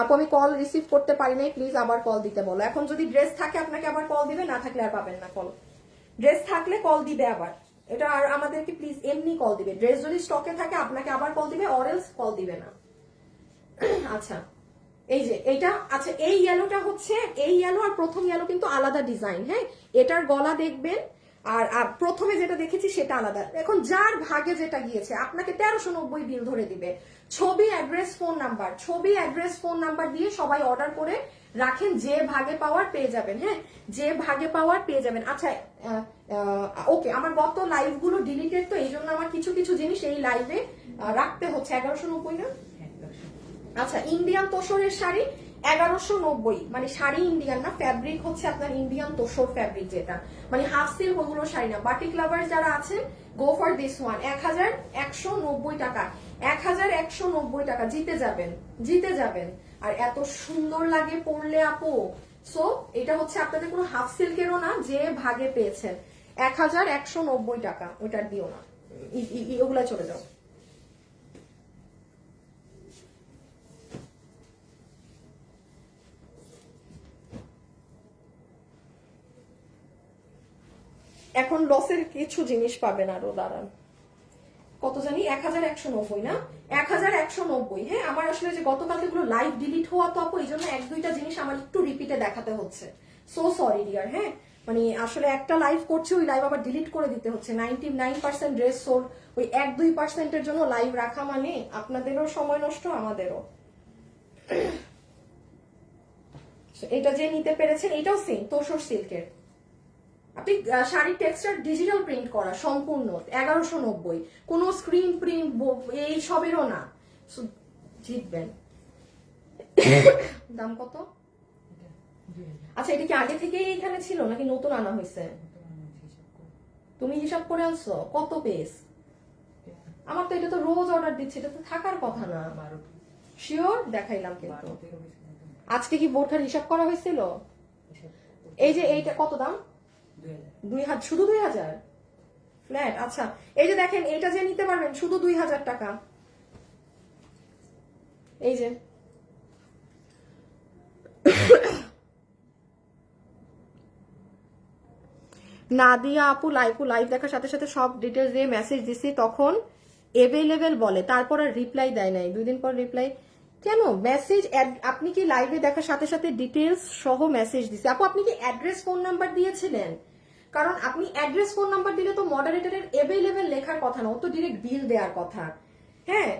Speaker 1: আপু। আমি কল রিসিভ করতে পারি নাই, প্লিজ আবার কল দিতে বলো। এখন যদি ড্রেস থাকে আপনাকে আবার কল দিবে, না থাকলে আর পাবেন না কল। ড্রেস থাকলে কল দিবে আবার, এটা আর আমাদেরকে প্লিজ এমনি কল দিবে। ড্রেস যদি স্টকে থাকে আপনাকে আবার কল দিবে, অরেলস কল দিবে না। আচ্ছা, এই যে এইটা, আচ্ছা এই ইয়েলোটা হচ্ছে, এই ইয়েলো আর প্রথম ইয়েলো কিন্তু আলাদা ডিজাইন। হ্যাঁ, এটার গলা দেখবেন, আর প্রথমে যেটা দেখেছি সেটা আলাদা। এখন যার ভাগে যেটা গিয়েছে আপনাকে 1390 বিল ধরে দিবে। ছবি, অ্যাড্রেস, ফোন নাম্বার, ছবি, অ্যাড্রেস, ফোন নাম্বার দিয়ে সবাই অর্ডার করে রাখেন, যে ভাগে পাওয়ার পেয়ে যাবেন। হ্যাঁ, যে ভাগে পাওয়ার পেয়ে যাবেন। আচ্ছা ওকে, আমার গত লাইভগুলো ডিলিটেড, তো এই জন্য আমার কিছু কিছু জিনিস এই লাইভে রাখতে হচ্ছে। 1190 না? আচ্ছা, ইন্ডিয়ান তোষরের শাড়ি 1190, মানে শাড়ি ইন্ডিয়ান না, ফ্যাব্রিক হচ্ছে আপনার ইন্ডিয়ান তোষর ফ্যাব্রিক, যেটা মানে হাফ সিল্ক ওগুলো শাড়ি না। বাটিক লাভার্স যারা আছেন, গো ফর দিস ওয়ান। 1190 টাকা, 1190 টাকা, জিতে যাবেন, জিতে যাবেন। আর এত সুন্দর লাগে পরলে আপু। সো এটা হচ্ছে আপনাদের কোনো হাফ সিল্কেরও না, যে ভাগে পেয়েছেন। 1190 টাকা, ওইটার দিও না, ওগুলা চলে যাও। এখন লসের কিছু জিনিস পাবেন আরো, দাঁড়ান কত জানি 1190 না, 1190। হ্যাঁ, আমার আসলে যে গতকাল যেগুলো লাইভ ডিলিট হওয়া তো আপু, এই জন্য এক দুইটা জিনিস আমার একটু রিপিটে দেখাতে হচ্ছে, সো সরি ডিয়ার। হ্যাঁ, মানে আসলে একটা লাইভ করছে, ওই লাইভ আবার ডিলিট করে দিতে হচ্ছে। 99% ড্রেস সোল, ওই 1-2%-এর জন্য লাইভ রাখা মানে আপনাদেরও সময় নষ্ট, আমাদেরও। এটা যে নিতে পেরেছেন, এটাও সেম তোষর সিল্কের। আপনি শাড়ির টেক্সচার ডিজিটাল প্রিন্ট করা সম্পূর্ণ, 1190, কোনো স্ক্রিন প্রিন্ট এই সবেরও না, জিতবেন। দাম কত? আচ্ছা, এটা কি আগে থেকেই এখানে ছিল নাকি নতুন আনা হয়েছে? তুমি হিসাব করে আনছো কত পিস? আমার তো এটা তো রোজ অর্ডার দিচ্ছে, এটা তো থাকার কথা না। শিওর? দেখাইলাম কিন্তু। আজকে কি বোরখার হিসাব করা হয়েছিল? এই যে এইটা কত দাম? 2000, শুধু 2000 ফ্ল্যাট। আচ্ছা, এই যে দেখেন, এইটা যে নিতে পারবেন শুধু 2000 টাকা। এই যে নাদিয়া আপু লাইভ দেখার সাথে সাথে সব ডিটেলস দিয়ে মেসেজ দিছি, তখন এভেলেবেল বলে, তারপর আর রিপ্লাই দেয় নাই, 2 দিন পর রিপ্লাই কেন? মেসেজ আপনি কি লাইভে দেখার সাথে সাথে ডিটেলস সহ মেসেজ দিছি আপু? আপনি কি অ্যাড্রেস ফোন নাম্বার দিয়েছিলেন? কারণ আপনি অ্যাড্রেস ফোন নাম্বার দিলে তো মডারেটরের এভেলেবেল লেখার কথা না, ও তো ডিরেক্ট বিল দেওয়ার কথা। হ্যাঁ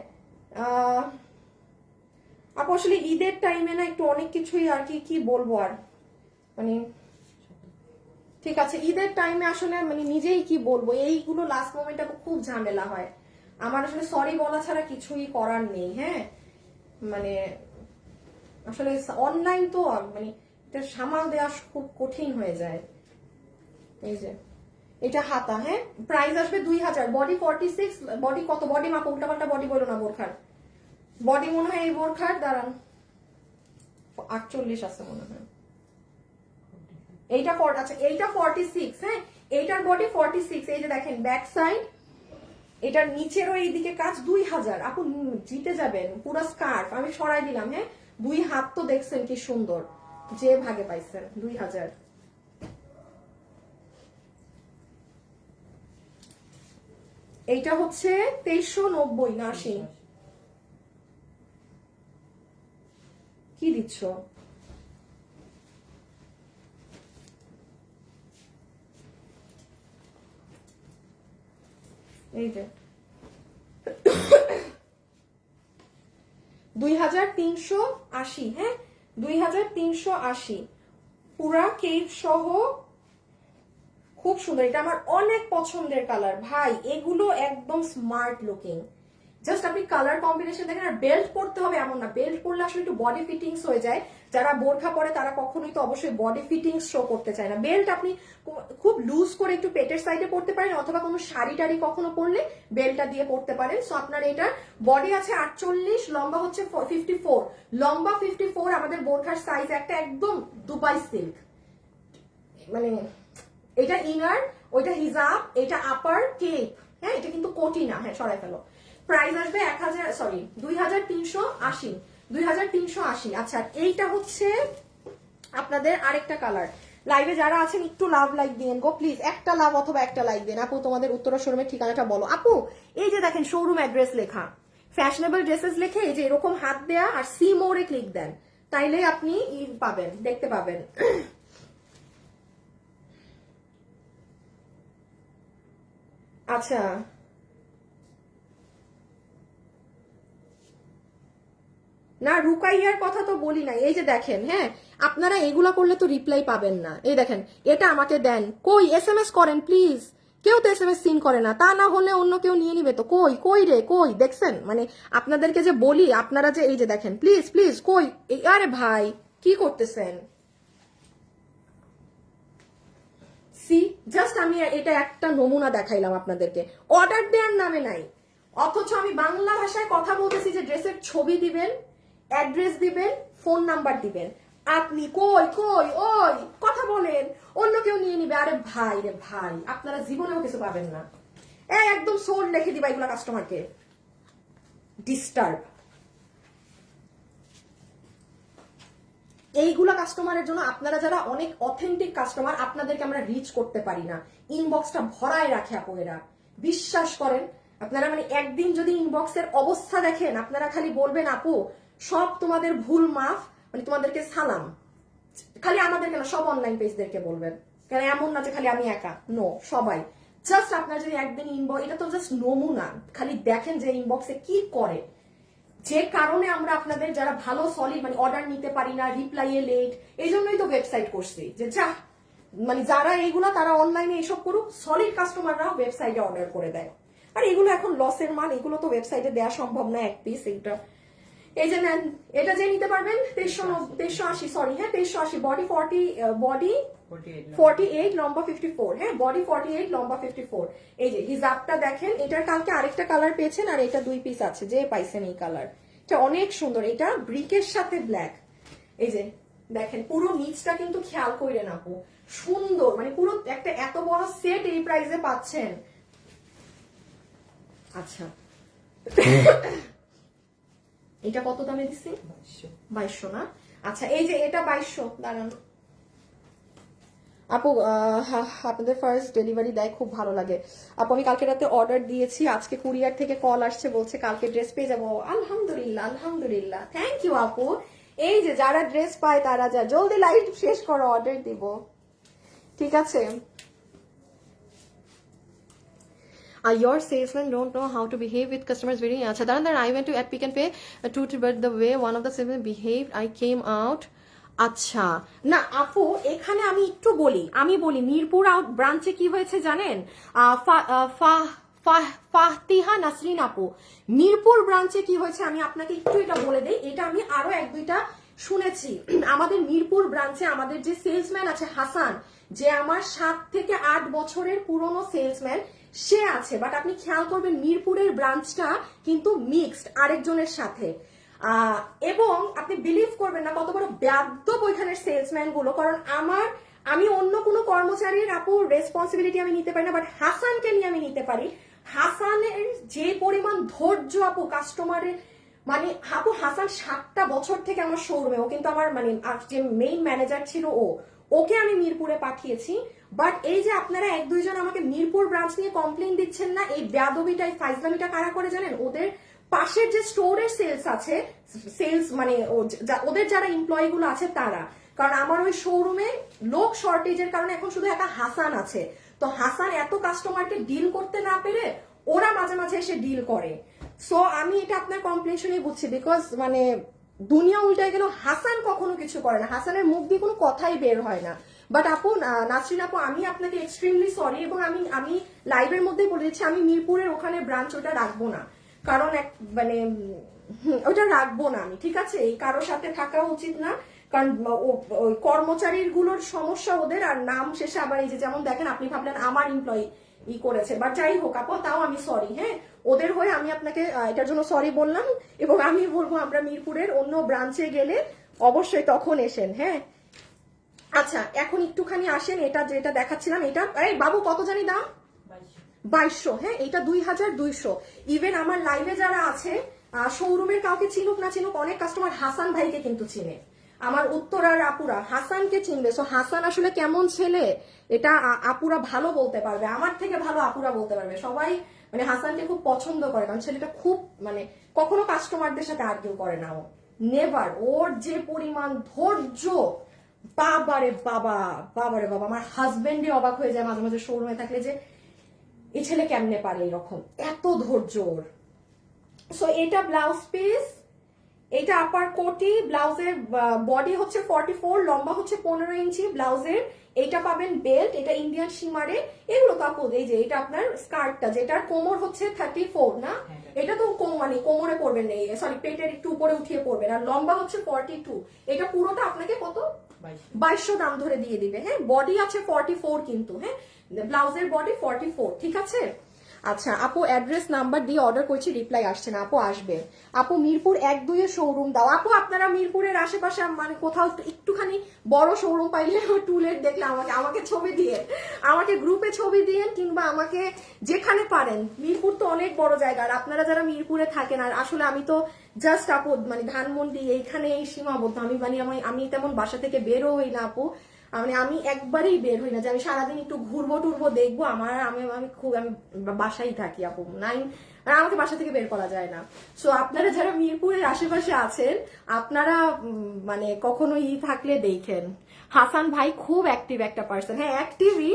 Speaker 1: আপু, আসলে ঈদের টাইমে না একটু অনেক কিছুই আর কি বলবো আর, মানে ঠিক আছে, ঈদের টাইমে আসলে মানে নিজেই কি বলবো, এইগুলো লাস্ট মোমেন্টে খুব ঝামেলা হয় আমার, আসলে সরি বলা ছাড়া কিছুই করার নেই। হ্যাঁ, মানে আসলে অনলাইন তো মানে এটা সামাল দেওয়া খুব কঠিন হয়ে যায়। এই যে এটা হাতা, হ্যাঁ, প্রাইস আসবে 2000, বডি 46, বডি কত? বডি মাপো, উল্টাপাল্টা বডি বলো না বোরখার। বডি মনে হয় এই বোরখার, দাঁড়ান, 48 আছে মনে হয়। এইটা আচ্ছা, এইটা 46। হ্যাঁ, এইটার বডি 46। এই যে দেখেন ব্যাক সাইড, এটার নিচেরও এইদিকে কাজ। 2000 আপু, জিতে যাবেন পুরো স্কার্ফ। আমি সরাই দিলাম। হ্যাঁ, 2 হাত তো দেখছেন কি সুন্দর, যে ভাগে পাইছেন। 2000। এইটা হচ্ছে 2390 না 80? কি দিচ্ছ? এই যে 2380। হ্যাঁ, 2380 পুরা কেপ সহ, খুব সুন্দর। এটা আমার অনেক পছন্দের কালার ভাই, এগুলো একদম স্মার্ট লুকিং। জাস্ট আপনি কালার কম্বিনেশন দেখেন। আর বেল্ট পরতে হবে এমন না, বেল্ট পরলে আসলে একটু বডি ফিটিংস হয়ে যায়। যারা বোরখা পরে তারা কখনোই তো অবশ্যই বডি ফিটিংস শো করতে চায় না। বেল্ট আপনি খুব লুজ করে একটু পেটের সাইডে পরতে পারেন, অথবা কোনো শাড়ি টাড়ি কখনো পরলে বেল্টটা দিয়ে পরতে পারেন। সো আপনার এটার বডি আছে 48, লম্বা হচ্ছে 54, লম্বা 54। আমাদের বোরখার সাইজ একটা একদম দুবাই সিল্ক, মানে এটা ইনার, ওইটা হিজাব, এটা আপার কেপ। হ্যাঁ, এটা কিন্তু কোটি না। হ্যাঁ, সরাই ফেলো। প্রাইস আসবে 2380, 2380। আচ্ছা, এইটা হচ্ছে আপনাদের আরেকটা কালার। লাইভে যারা আছেন একটু লাভ লাইক দিন গো প্লিজ, একটা লাভ অথবা একটা লাইক দিন। আপু, তোমাদের উত্তরা শোরুমের ঠিকানাটা বলো। আপু, এই যে দেখেন শোরুম অ্যাড্রেস লেখা, ফ্যাশনেবল ড্রেসেস লেখে এই যে এরকম হাত দেয়া আর সি মোরে ক্লিক দেন, তাইলে আপনি পাবেন, দেখতে পাবেন। আচ্ছা, না রুকাইয়ার কথা তো বলি নাই। এই যে দেখেন, হ্যাঁ, আপনারা এগুলা করলে তো রিপ্লাই পাবেন না। এই দেখেন, এটা আমাকে দেন, কই এসএমএস করেন প্লিজ। কেউ তো এসএমএস সিন করে না, তা না হলে অন্য কেউ নিয়ে নিবে তো। কই কই রে কই, দেখছেন? মানে আপনাদেরকে যে বলি, আপনারা যে এই যে দেখেন, প্লিজ প্লিজ কই। আরে ভাই, কি করতেছেন? সি, জাস্ট আমি এটা একটা নমুনা দেখাইলাম আপনাদেরকে, অর্ডার দেওয়ার নামে নাই। অথচ আমি বাংলা ভাষায় কথা বলতেছি যে ড্রেসের ছবি দিবেন, অ্যাড্রেস দিবেন, ফোন নাম্বার দিবেন। আপনি কই কই ওই কথা বলেন, অন্য কেউ নিয়ে নিবে। আরে ভাই রে ভাই, আপনারা জীবনেও কিছু পাবেন না। একদম সোল্ড লিখে দিবা এগুলা কাস্টমারকে, ডিস্টার্ব। এইগুলা কাস্টমারের জন্য আপনারা যারা অনেক অথেন্টিক কাস্টমার, আপনাদেরকে আমরা রিচ করতে পারি না। ইনবক্সটা ভরায় রাখে আপু এরা, বিশ্বাস করেন। আপনারা মানে একদিন যদি ইনবক্সের অবস্থা দেখেন, আপনারা খালি বলবেন আপু সব তোমাদের ভুল মাফ, মানে তোমাদেরকে সালাম। খালি আমাদেরকে না, সব অনলাইন পেজদেরকে বলবেন, কারণ এমন না যে খালি আমি একা, নো, সবাই। জাস্ট আপনার যদি একদিন ইনবক্স, এটা তো জাস্ট নমুনা, খালি দেখেন যে ইনবক্সে কি করে। যে কারণে আমরা আপনাদের যারা ভালো সলিড মানে অর্ডার নিতে পারি না, রিপ্লাইয়ে লেট, এই জন্যই তো ওয়েবসাইট করছি যে যা মানে যারা এইগুলা তারা অনলাইনে এসব করুক, সলিড কাস্টমাররা ওয়েবসাইটে অর্ডার করে দেয়। আর এগুলো এখন লসের মাল, এগুলো তো ওয়েবসাইটে দেওয়া সম্ভব না এক পিস। এইটা এই যে নেন, এটা যে নিতে পারবেন 2380, সরি হ্যাঁ 2380, বডি 48, লম্বা 54, হ্যাঁ বডি 48, লম্বা 54। এই যে হিজাবটা দেখেন, এটার কালকে আরেকটা কালার পেয়েছেন, আর এটা 2 পিস আছে, যে পাইছেন এই কালার, এটা অনেক সুন্দর। এটা ব্রিকের সাথে ব্ল্যাক। এই যে দেখেন পুরো নিচটা কিন্তু খেয়াল কইরেন আপু, সুন্দর, মানে পুরো একটা এত বড় সেট এই প্রাইসে পাচ্ছেন। আচ্ছা এটা কত দামে দিছি? 2200 না? আচ্ছা এই যে এটা 2200, দাঁড়ান আপু, আপনাদের ফার্স্ট ডেলিভারি দেয়, খুব ভালো লাগে আপু। আমি কালকে রাতে অর্ডার দিয়েছি, আজকে কুরিয়ার থেকে কল আসছে, বলছে কালকে ড্রেস পেয়ে যাবো। আলহামদুলিল্লাহ আলহামদুলিল্লাহ, থ্যাংক ইউ আপু। এই যে যারা ড্রেস পায় তারা যা জলদি লাইভ শেষ করো, অর্ডার দিব, ঠিক আছে? Your salesmen don't know how to behave with customers very. Acha, then I went to at Pick and Pay but the way one of the salesmen behaved, I came out. আচ্ছা না আপু, এখানে আমি একটু বলি, মিরপুর আউট ব্রাঞ্চে কি হয়েছে জানেন? ফাতিহা নাসরিন আপু, মিরপুর ব্রাঞ্চে কি হয়েছে আমি আপনাকে একটু এটা বলে দেই। এটা আমি আরো 1-2টা শুনেছি। আমাদের মিরপুর ব্রাঞ্চে আমাদের যে সেলসম্যান আছে হাসান, যে আমার 7 থেকে 8 বছরের পুরনো সেলসম্যান, সে আছে। বাট আপনি খেয়াল করবেন মিরপুরের ব্রাঞ্চটা কিন্তু মিক্সড আরেকজনের সাথে। এবং আপনি বিলিভ করবেন না কত বড় ব্যাধব ওইখানের সেলসম্যান গুলো। কারণ আমি অন্য কোনো কর্মচারীর আপু রেসপন্সিবিলিটি আমি নিতে পারি না, বাট হাসানকে নিয়ে আমি নিতে পারি। হাসানের যে পরিমাণ ধৈর্য আপু কাস্টমারের, মানে আপু হাসান 7টা বছর থেকে আমার শোরুমে, ও কিন্তু আমার মানে যে মেইন ম্যানেজার ছিল ওকে আমি মিরপুরে পাঠিয়েছি। বাট এই যে আপনারা 1-2 জন আমাকে মিরপুর ব্রাঞ্চ নিয়ে কমপ্লেন দিচ্ছেন না, এই বেয়াদবিটা এই ফাইজলামিটা কারা করে জানেন? ওদের পাশের যে স্টোরের সেলস আছে, সেলস মানে ওদের যারা এমপ্লয়ি গুলো আছে তারা। কারণ আমার ওই শোরুমে লোক শর্টেজের কারণে এখন শুধু একটা হাসান আছে। তো হাসান এত কাস্টমারকে ডিল করতে না পেরে ওরা মাঝে মাঝে এসে ডিল করে। সো আমি এটা আপনার কমপ্লেন শুনে বুঝছি, বিকজ মানে দুনিয়া উল্টে গেল, হাসান কখনো কিছু করে না, হাসানের মুখ দিয়ে কোনো কথাই বের হয় না। বাট আপু নাসরিন আপু, আমি আপনাকে এক্সট্রিমলি সরি, এবং আমি লাইভের মধ্যে বলে দিচ্ছি আমি মিরপুরের ওখানে ব্রাঞ্চ ওটা রাখবো না। কারণ মানে ওটা রাখবো না আমি, ঠিক আছে? এই কারোর সাথে থাকা উচিত না, কারণ ওই কর্মচারীর গুলোর সমস্যা ওদের, আর নাম শেষে আবার এই যে যেমন দেখেন আপনি ভাবলেন আমার এমপ্লয়ি করেছে, বাট যাই হোক আপু, তাও আমি সরি, হ্যাঁ ওদের হয়ে আমি আপনাকে এটার জন্য সরি বললাম। এবং আমি বলবো আমরা মিরপুরের অন্য ব্রাঞ্চে গেলে অবশ্যই তখন এসেন, হ্যাঁ। আচ্ছা এখন একটুখানি আসেন, এটা যেটা দেখাচ্ছিলাম, এটা এই বাবু কত জানি দাম? 2200, হ্যাঁ এটা 2200। ইভেন আমার লাইভে যারা আছে শোরুমের কাউকে চিনুক না চিনুক, অনেক কাস্টমার হাসান ভাইকে কিন্তু চিনে, আমার উত্তরার আপুরা হাসানকে চিনবে। সো হাসান আসলে কেমন ছেলে এটা আপুরা ভালো বলতে পারবে, আমার থেকে ভালো আপুরা বলতে পারবে। সবাই মানে হাসানকে খুব পছন্দ করে, কারণ ছেলেটা খুব মানে কখনো কাস্টমারদের সাথে আর্গিউ করে না, ও নেভার। ওর যে পরিমাণ ধৈর্য, বাবারে বাবা, বাবারে বাবা, আমার হাজবেন্ডই অবাক হয়ে যায় মাঝে মাঝে শোরুমে থাকলে, যে এই ছেলে কেমনে পারে এরকম এত ধৈর্য ওর। সো এটা ব্লাউজ পিস, এটা আপার কোটি, ব্লাউজের বডি হচ্ছে 44, লম্বা হচ্ছে 15 ইঞ্চি ব্লাউজের। এটা পাবেন বেল্ট, এটা ইন্ডিয়ান সীমারে। এগুলো কাপড়, এই যে এটা আপনার স্কার্টটা, যেটার কোমর হচ্ছে 34 না, এটা তো মানে কোমরে পরবেন, সরি পেটের একটু উপরে উঠিয়ে পরবেন, আর লম্বা হচ্ছে 42। এটা পুরোটা আপনাকে কত? 2200 দাম ধরে দিয়ে দিবে, হ্যাঁ। বডি আছে 44 কিন্তু, হ্যাঁ ব্লাউজের বডি 44, ঠিক আছে? আচ্ছা আপু অ্যাড্রেস নাম্বার দিয়ে অর্ডার করছি, রিপ্লাই আসছে না। আপু আসবে, আপু মিরপুর 1-2 এর শোরুম দাও। আপু আপনারা মিরপুরের আশেপাশে মানে কোথাও একটুখানি বড় শোরুম পাইলে টুলেট দেখলে আমাকে ছবি দিয়ে, আমাকে গ্রুপে ছবি দিয়েন, কিংবা আমাকে যেখানে পারেন। মিরপুর তো অনেক বড় জায়গা, আর আপনারা যারা মিরপুরে থাকেন, আর আসলে আমি তো জাস্ট আপু মানে ধানমন্ডি এইখানে এই সীমাবদ্ধ। আমি মানে আমি তেমন বাসা থেকে বেরো হই না আপু, মানে আমি একবারেই বের হই না যে আমি সারাদিন একটু ঘুরবো টুরবো দেখবো। আমি বাসায় থাকি আপু, নাই আমাকে বাসা থেকে বের করা যায় না। সো আপনারা যারা মিরপুরের আশেপাশে আছেন, আপনারা মানে কখনো থাকলে দেখেন। হাসান ভাই খুব অ্যাক্টিভ একটা পার্সন, হ্যাঁ অ্যাক্টিভই।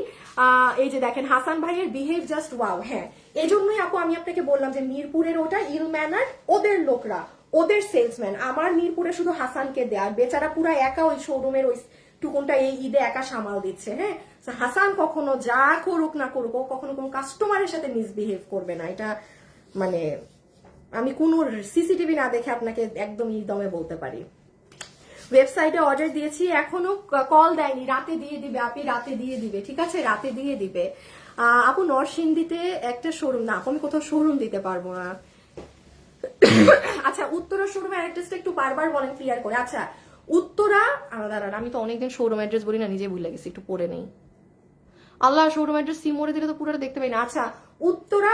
Speaker 1: এই যে দেখেন হাসান ভাইয়ের বিহেভ জাস্ট ওয়াও। হ্যাঁ এজন্যই আপু আমি আপনাকে বললাম যে মিরপুরের ওটা ইল ম্যানার, ওদের লোকরা, ওদের সেলসম্যান। আমার মিরপুরে শুধু হাসানকে দেয়া, বেচারা পুরা একা ওই শোরুমের ওই টুকুনটা এই ঈদে একা সামাল দিচ্ছে। হ্যাঁ হাসান কখনো যা করুক না করুক, ও কখনো কোনো কাস্টমারের সাথে মিসবিহেভ করবে না। এটা মানে আমি কোনো সিসিটিভি না দেখে আপনাকে একদম দমে বলতে পারি। ওয়েবসাইটে অর্ডার দিয়েছি, এখনো কল দেয়নি, রাতে দিয়ে দিবে আপনি, রাতে দিয়ে দিবে, ঠিক আছে রাতে দিয়ে দিবে। আপু নরসিংদীতে একটা শোরুম, না আমি কোথাও শোরুম দিতে পারবো না। আচ্ছা উত্তরা শোরুমের অ্যাড্রেসটা একটু বারবার বলেন ক্লিয়ার করে। আচ্ছা উত্তরা, দাঁড়ান আমি তো অনেকদিন শোরুম অ্যাড্রেস বলি না, নিজে ভুলে গেছি, একটু পড়ে নেই। আল্লাহ শোরুম অ্যাড্রেস সিমোরে দিলে তো পুরোটা দেখতে পাই না। আচ্ছা উত্তরা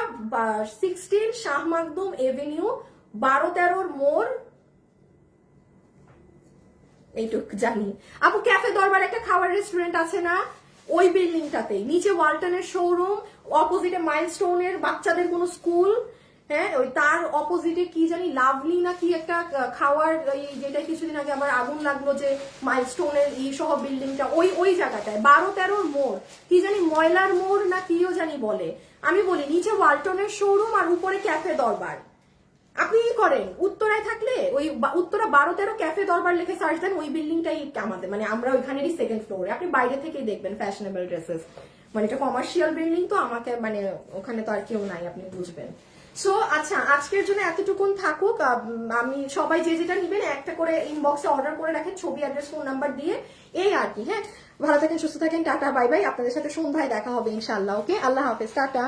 Speaker 1: 16 শাহ মাকদুম এভিনিউ, 12-13 মোড়, এইটুক জানি। আপু ক্যাফে দরবার একটা খাবার রেস্টুরেন্ট আছে না, ওই বিল্ডিংটাতেই, নিচে ওয়ালটনের শোরুম, অপোজিটে মাইলস্টোনের বাচ্চাদের কোনো স্কুল, হ্যাঁ ওই তার অপোজিটে কি জানি লাভলি না কি একটা খাওয়ার, যেটা কিছুদিন আগে আবার আগুন লাগলো যে মাইলস্টোনের সহ বিল্ডিংটা, ওই জায়গাটায় 12-13 মোড়, কি জানি ময়লার মোড় না কিও জানি বলে। আমি বলি নিচে ওয়ালটনের শোরুম আর উপরে ক্যাফে দরবার। আপনি কি করেন উত্তরায় থাকলে ওই উত্তরা 12-13 ক্যাফে দরবার লিখে সার্চ দেন, ওই বিল্ডিংটাই আমাদের, মানে আমরা ওইখানেরই সেকেন্ড ফ্লোরে। আপনি বাইরে থেকেই দেখবেন ফ্যাশনেবল ড্রেসেস, মানে এটা কমার্শিয়াল বিল্ডিং তো, আমাকে মানে ওখানে তো আর কেউ নাই, আপনি বুঝবেন। সো আচ্ছা আজকের জন্য এতটুকুন থাকুক। আমি সবাই যে যেটা নিবেন একটা করে ইনবক্সে অর্ডার করে রাখেন, ছবি অ্যাড্রেস ফোন নাম্বার দিয়ে, এই আর কি। হ্যাঁ ভালো থাকেন, সুস্থ থাকেন, টাটা বাই বাই। আপনাদের সাথে সন্ধ্যায় দেখা হবে ইনশাআল্লাহ। ওকে আল্লাহ হাফেজ, টাটা।